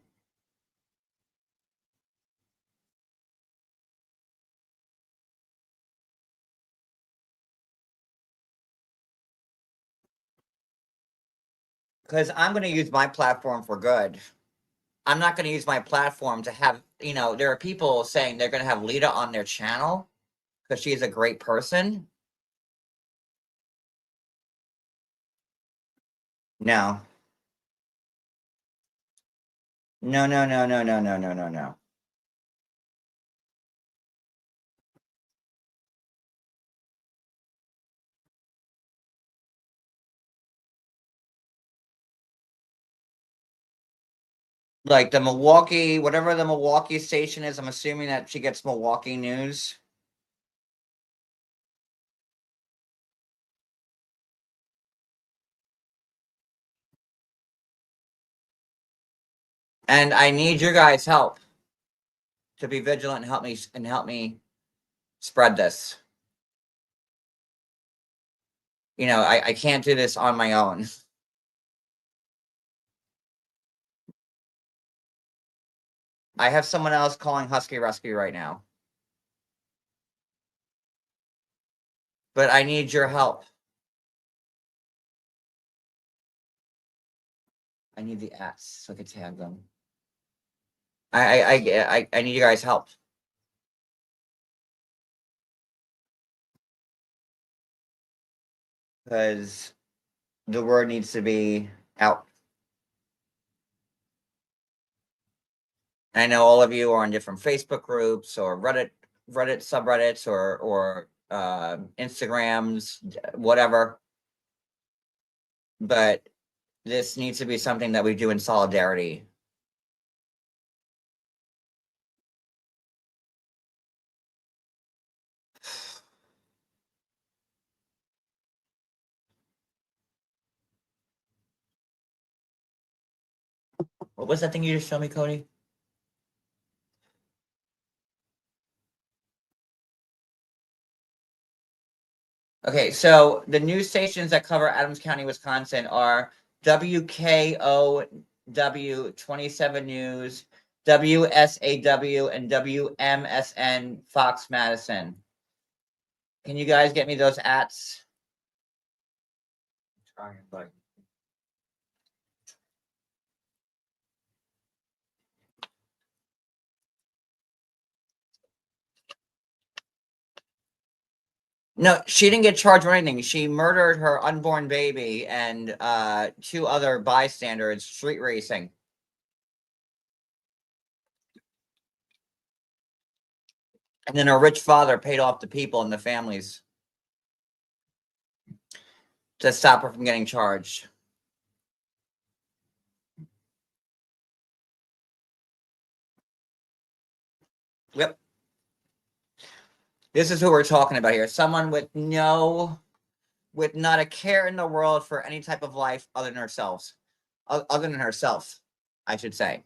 Because I'm going to use my platform for good. I'm not going to use my platform to have, there are people saying they're going to have Lita on their channel because she's a great person. No. No, no, no, no, no, no, no, no, no. Like the Milwaukee, whatever the Milwaukee station is, I'm assuming that she gets Milwaukee news. And I need your guys' help to be vigilant and help me spread this. You know, I can't do this on my own. I have someone else calling Husky Rescue right now. But I need your help. I need the ads so I can tag them. I need you guys' help. Because the word needs to be out. I know all of you are in different Facebook groups or Reddit subreddits or Instagrams, whatever. But this needs to be something that we do in solidarity. What was that thing you just showed me, Cody? Okay, so the news stations that cover Adams County, Wisconsin are WKOW 27 News, WSAW, and WMSN Fox Madison. Can you guys get me those ats? Trying, but no, she didn't get charged for anything. She murdered her unborn baby and two other bystanders street racing. And then her rich father paid off the people and the families to stop her from getting charged. Yep. This is who we're talking about here. Someone with not a care in the world for any type of life other than herself. Other than herself, I should say.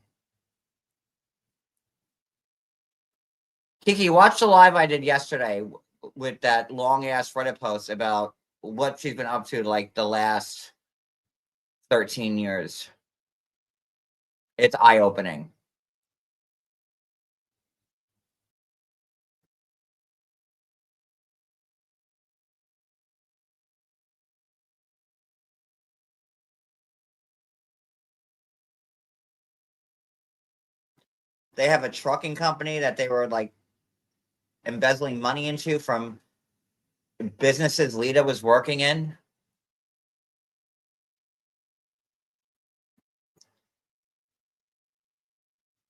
Kiki, watch the live I did yesterday with that long ass Reddit post about what she's been up to like the last 13 years. It's eye-opening. They have a trucking company that they were like embezzling money into from businesses Lita was working in.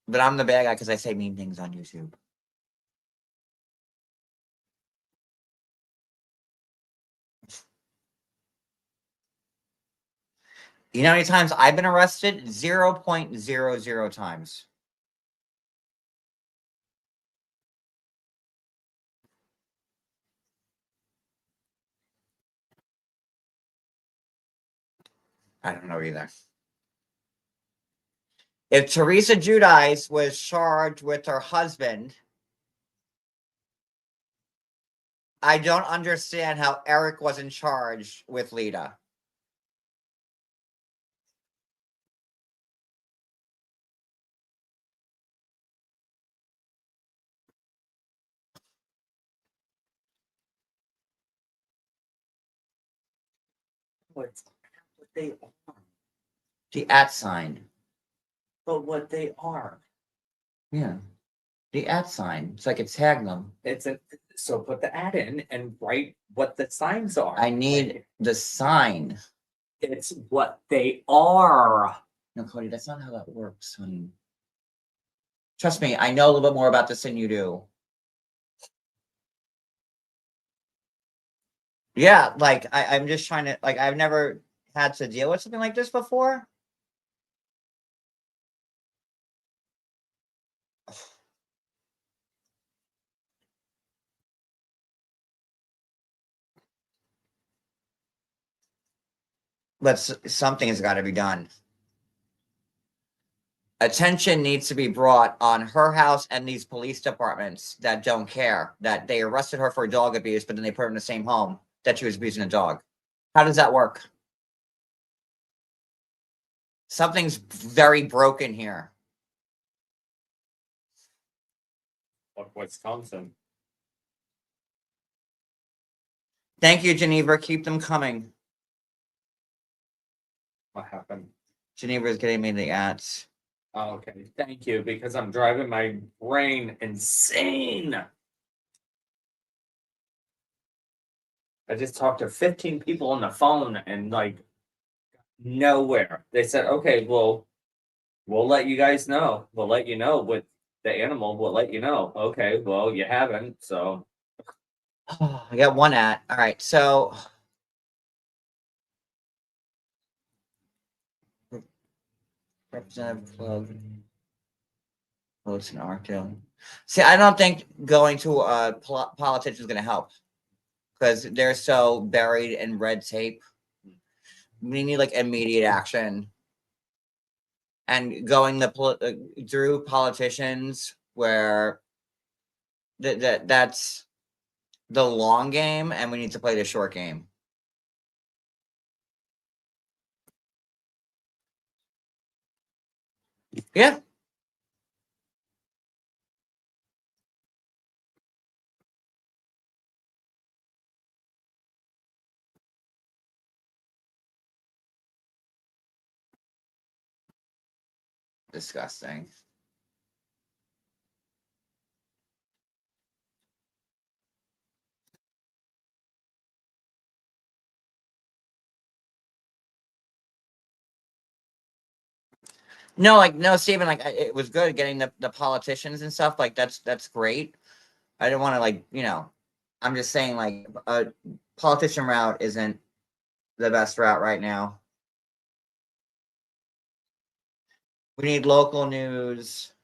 But I'm the bad guy because I say mean things on YouTube. You know how many times I've been arrested? 0.00 times. I don't know either. If Teresa Giudice was charged with her husband, I don't understand how Eric wasn't charged with Lita. What they are. The at sign. But what they are. Yeah. The at sign. It's like a tag them. So put the ad in and write what the signs are. I need the sign. It's what they are. No, Cody, that's not how that works, honey. Trust me, I know a little bit more about this than you do. Yeah, like I'm just trying to like I've never had to deal with something like this before. But something has got to be done. attention needs to be brought on her house and these police departments that don't care that they arrested her for dog abuse, but then they put her in the same home that she was abusing a dog. How does that work? Something's very broken here. Like Wisconsin. Thank you, Geneva. Keep them coming. What happened? Geneva is getting me the ads. Oh, okay. Thank you, because I'm driving my brain insane. I just talked to 15 people on the phone and like nowhere. They said, okay, well, we'll let you guys know. We'll let you know with the animal. We'll let you know. Okay, well, you haven't, so. Oh, I got one ad. All right, so Representative Club. Votes in Arco. See, I don't think going to a politician is going to help because they're so buried in red tape. We need like immediate action, and going through politicians where that's the long game, and we need to play the short game. Yeah. Disgusting. No, like no, Steven, like it was good getting the politicians and stuff. Like that's great. I didn't want to like, I'm just saying like a politician route isn't the best route right now. We need local news.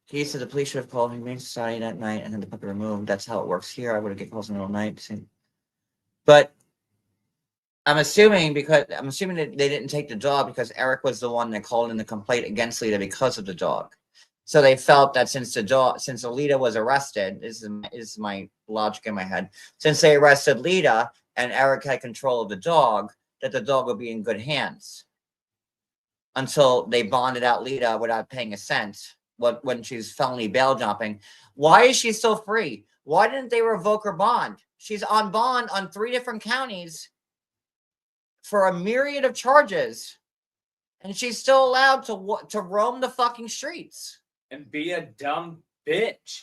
He said the police should have called Humane Society that night and then the puppy removed. That's how it works here. I would have get calls in the middle of the night. But I'm assuming that they didn't take the dog because Eric was the one that called in the complaint against Lita because of the dog. So they felt that since Lita was arrested, this is my logic in my head. Since they arrested Lita and Eric had control of the dog, that the dog would be in good hands until they bonded out Lita without paying a cent. When she's felony bail jumping, why is she still free? Why didn't they revoke her bond? She's on bond on 3 different counties for a myriad of charges, and she's still allowed to roam the fucking streets and be a dumb bitch.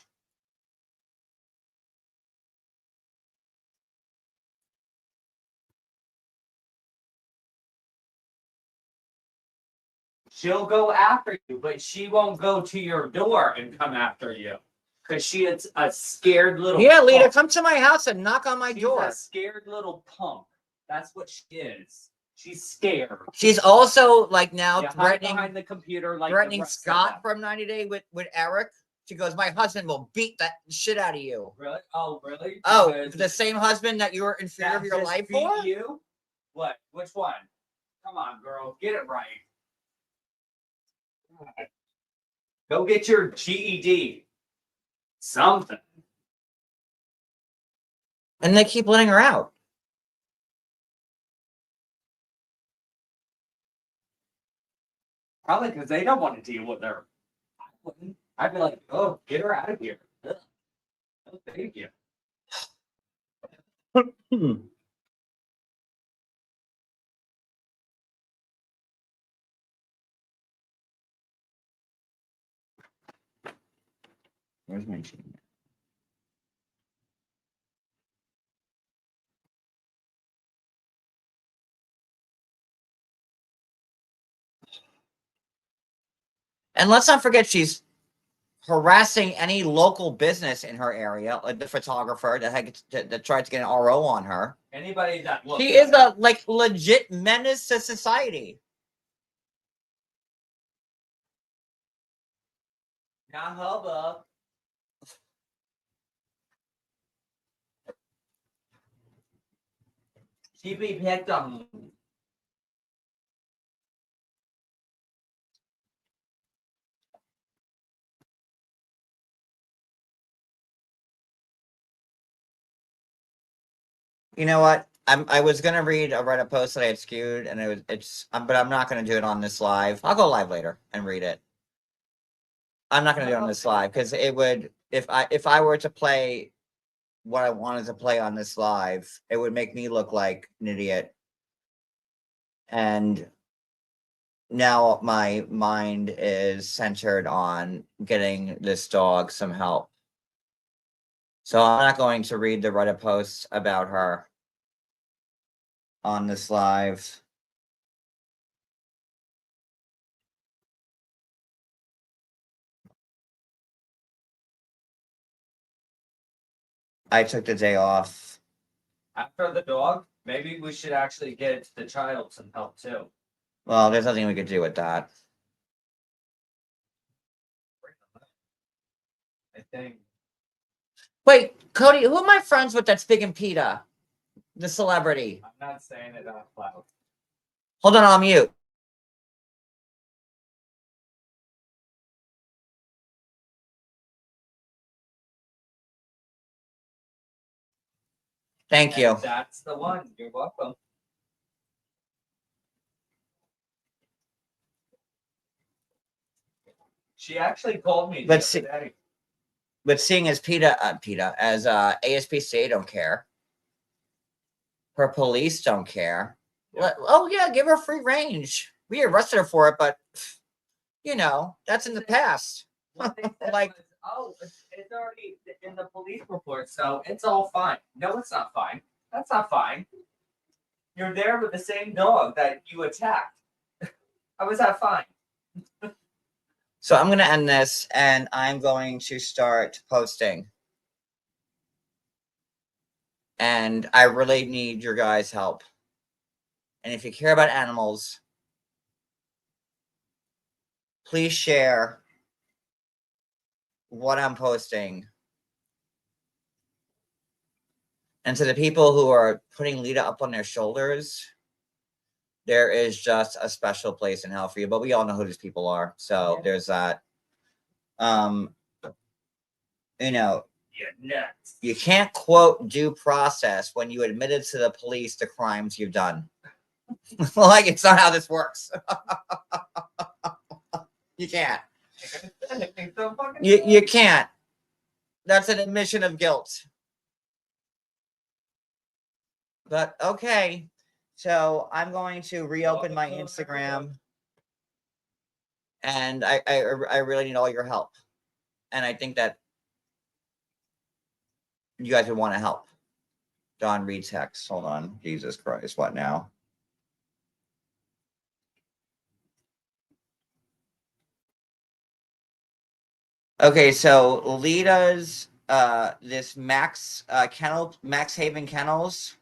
She'll go after you, but she won't go to your door and come after you. Because she is a scared little punk. Lita, come to my house and knock on my door. She's a scared little punk. That's what she is. She's scared. She's also like now threatening behind the computer, like threatening Scott from 90 Day with Eric. She goes, my husband will beat that shit out of you. Really? Oh, really? Oh, the same husband that you were in fear of your life for? You? What? Which one? Come on, girl. Get it right. Go get your GED. Something. And they keep letting her out. Probably because they don't want to deal with her. I'd be like, oh, get her out of here. Ugh. Oh, thank you. Where's my machine? And let's not forget, she's harassing any local business in her area, like the photographer that tried to get an RO on her. Anybody that looks. She is a legit menace to society. Now, hubba. She be picked on. You know what? I was gonna read a Reddit post that I had skewed, and but I'm not gonna do it on this live. I'll go live later and read it. I'm not gonna do it on this live because it would if I were to play what I wanted to play on this live, it would make me look like an idiot. And now my mind is centered on getting this dog some help. So I'm not going to read the Reddit posts about her on this live. I took the day off. After the dog, maybe we should actually get the child some help too. Well, there's nothing we could do with that. I think. Wait, Cody, who am I friends with that's big in PETA? The celebrity. I'm not saying it out loud. Hold on, I'll mute. Thank you. That's the one. You're welcome. She actually called me. But seeing as PETA as ASPCA don't care, her police don't care. Yeah. Oh yeah, give her free range. We arrested her for it, but you know that's in the past. Like, oh, it's already in the police report, so it's all fine. No, it's not fine. That's not fine. You're there with the same dog that you attacked. How is that fine? So I'm going to end this, and I'm going to start posting. And I really need your guys' help. And if you care about animals, please share what I'm posting. And to the people who are putting Lita up on their shoulders, there is just a special place in hell for you. But we all know who these people are. So there's that. You know, You're nuts. you can't quote due process when you admitted to the police the crimes you've done. Like, it's not how this works. You can't. You can't. That's an admission of guilt. But okay. So I'm going to reopen my Instagram. And I really need all your help. And I think that you guys would want to help. Don read text. Hold on. Jesus Christ. What now? Okay, so Lita's this Max Haven Kennels,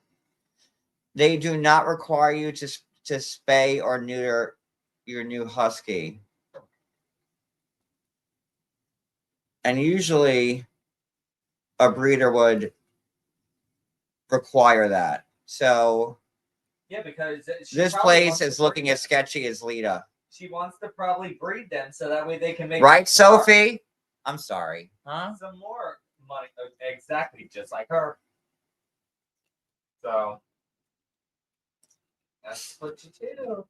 they do not require you to spay or neuter your new husky. And usually a breeder would require that. So yeah, because this place is looking as sketchy as Lita. She wants to probably breed them so that way they can make right, Sophie? I'm sorry. Huh? Some more money. Exactly, just like her. So that's what you do.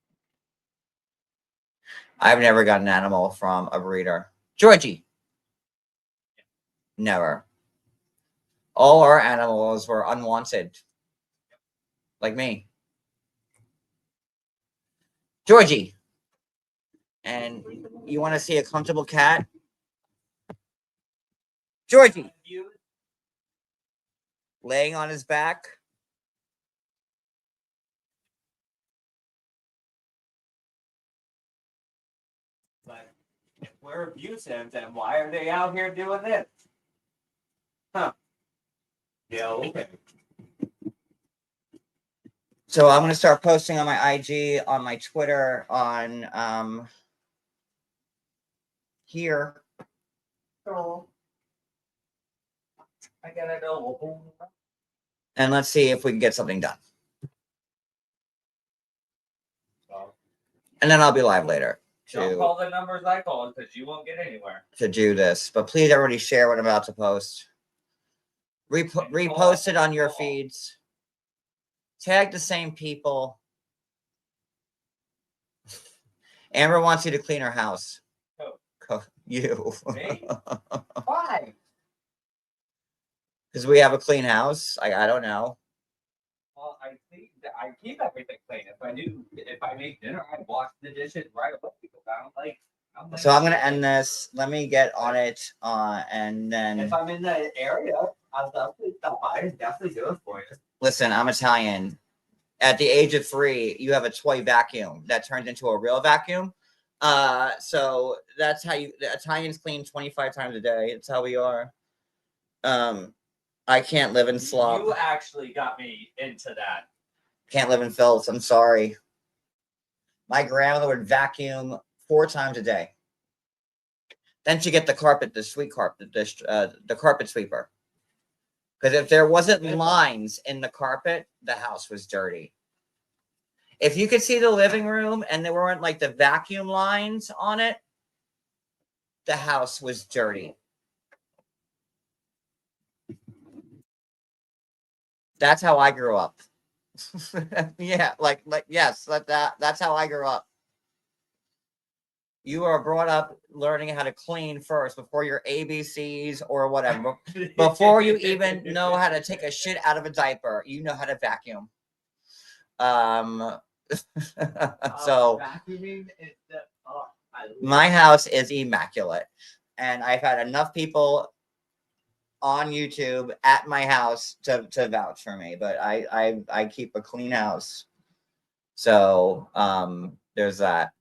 I've never got an animal from a breeder. Georgie. Never. All our animals were unwanted. Like me. Georgie. And you want to see a comfortable cat? Georgie. Laying on his back. But if we're abusive, then why are they out here doing this? Huh. Yeah, okay. So I'm going to start posting on my IG, on my Twitter, on here. So I gotta know. And let's see if we can get something done. And then I'll be live later Don't call the numbers I called because you won't get anywhere. To do this. But please, everybody, share what I'm about to post. Repost it on your feeds. Tag the same people. Amber wants you to clean her house. Who? You. Me? Why? Because we have a clean house. I don't know. Well, I keep everything clean. If I make dinner, I wash the dishes right away. So I'm gonna end this. Let me get on it, and then. If I'm in the area, I'll definitely stop by and definitely do it for you. Listen, I'm Italian. At the age of 3, you have a toy vacuum that turns into a real vacuum. So that's how the Italians clean 25 times a day. It's how we are. I can't live in slop. You actually got me into that. Can't live in filth. I'm sorry. My grandmother would vacuum 4 times a day. Then she get the carpet, the carpet sweeper. Because if there wasn't lines in the carpet, the house was dirty. If you could see the living room and there weren't like the vacuum lines on it, the house was dirty. That's how I grew up. Yeah, yes, that's how I grew up. You are brought up learning how to clean first before your ABCs or whatever. Before you even know how to take a shit out of a diaper, you know how to vacuum. So my house is immaculate, and I've had enough people on YouTube at my house to vouch for me, but I keep a clean house. So there's that.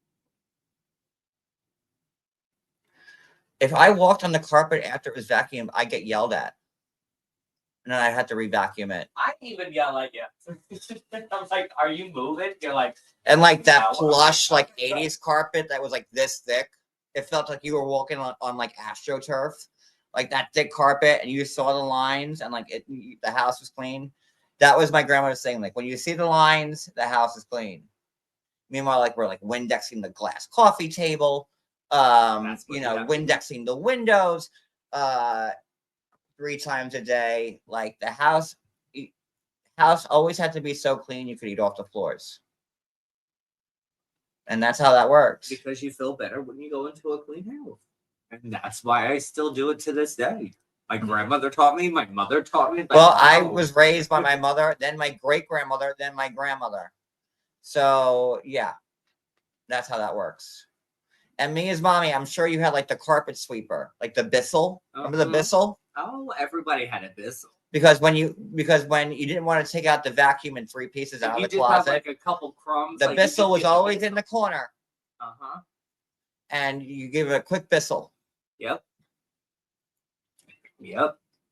If I walked on the carpet after it was vacuumed, I get yelled at. And then I had to re-vacuum it. I even yell at you. I'm like, are you moving? You're like, and like that plush, like 80s carpet that was like this thick. It felt like you were walking on like AstroTurf, like that thick carpet, and you saw the lines, and like the house was clean. That was my grandma saying, like, when you see the lines, the house is clean. Meanwhile, like we're like Windexing the glass coffee table, Windexing the windows, 3 times a day. Like the house always had to be so clean you could eat off the floors. And that's how that works. Because you feel better when you go into a clean house. And that's why I still do it to this day. My grandmother taught me, my mother taught me. Well, I was raised by my mother, then my great-grandmother, then my grandmother. So, yeah, that's how that works. And me as mommy, I'm sure you had like the carpet sweeper, like the Bissell. Remember the Bissell? Oh, everybody had a Bissell. Because when you didn't want to take out the vacuum in 3 pieces out of the closet, have like a couple crumbs. The Bissell was always in the corner. Uh-huh. And you give it a quick Bissell. Yep.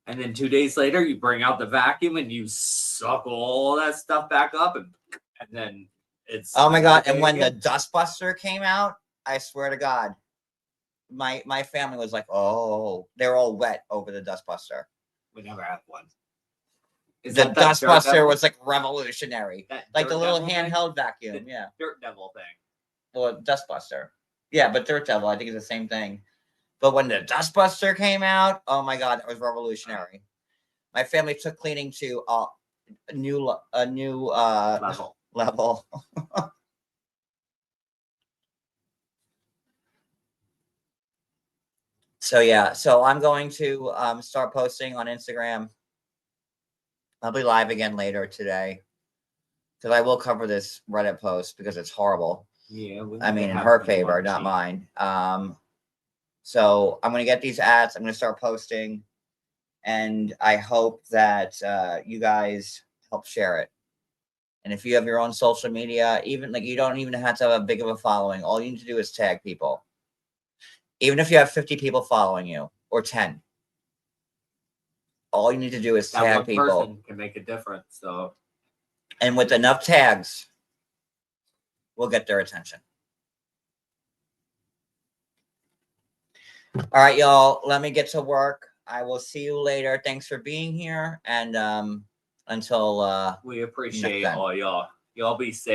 And then 2 days later, you bring out the vacuum and you suck all that stuff back up, and then it's. Oh my God! And when the dustbuster came out, I swear to God, my family was like, "Oh, they're all wet over the dustbuster." We never had one. The dustbuster was like revolutionary, like the little handheld vacuum. Yeah, Dirt Devil thing. Well, dustbuster. Yeah, but Dirt Devil, I think, is the same thing. But when the dustbuster came out, oh my God, that was revolutionary. My family took cleaning to a new level. So yeah, so I'm going to start posting on Instagram. I'll be live again later today because I will cover this Reddit post because it's horrible. Yeah, I mean, in her favor, not mine. So I'm going to get these ads. I'm going to start posting, and I hope that you guys help share it. And if you have your own social media, even like you don't even have to have a big of a following. All you need to do is tag people. Even if you have 50 people following you or 10, all you need to do is tag people. That one person can make a difference. So, and with enough tags, we'll get their attention. All right, y'all. Let me get to work. I will see you later. Thanks for being here, and until we appreciate all y'all. Y'all be safe.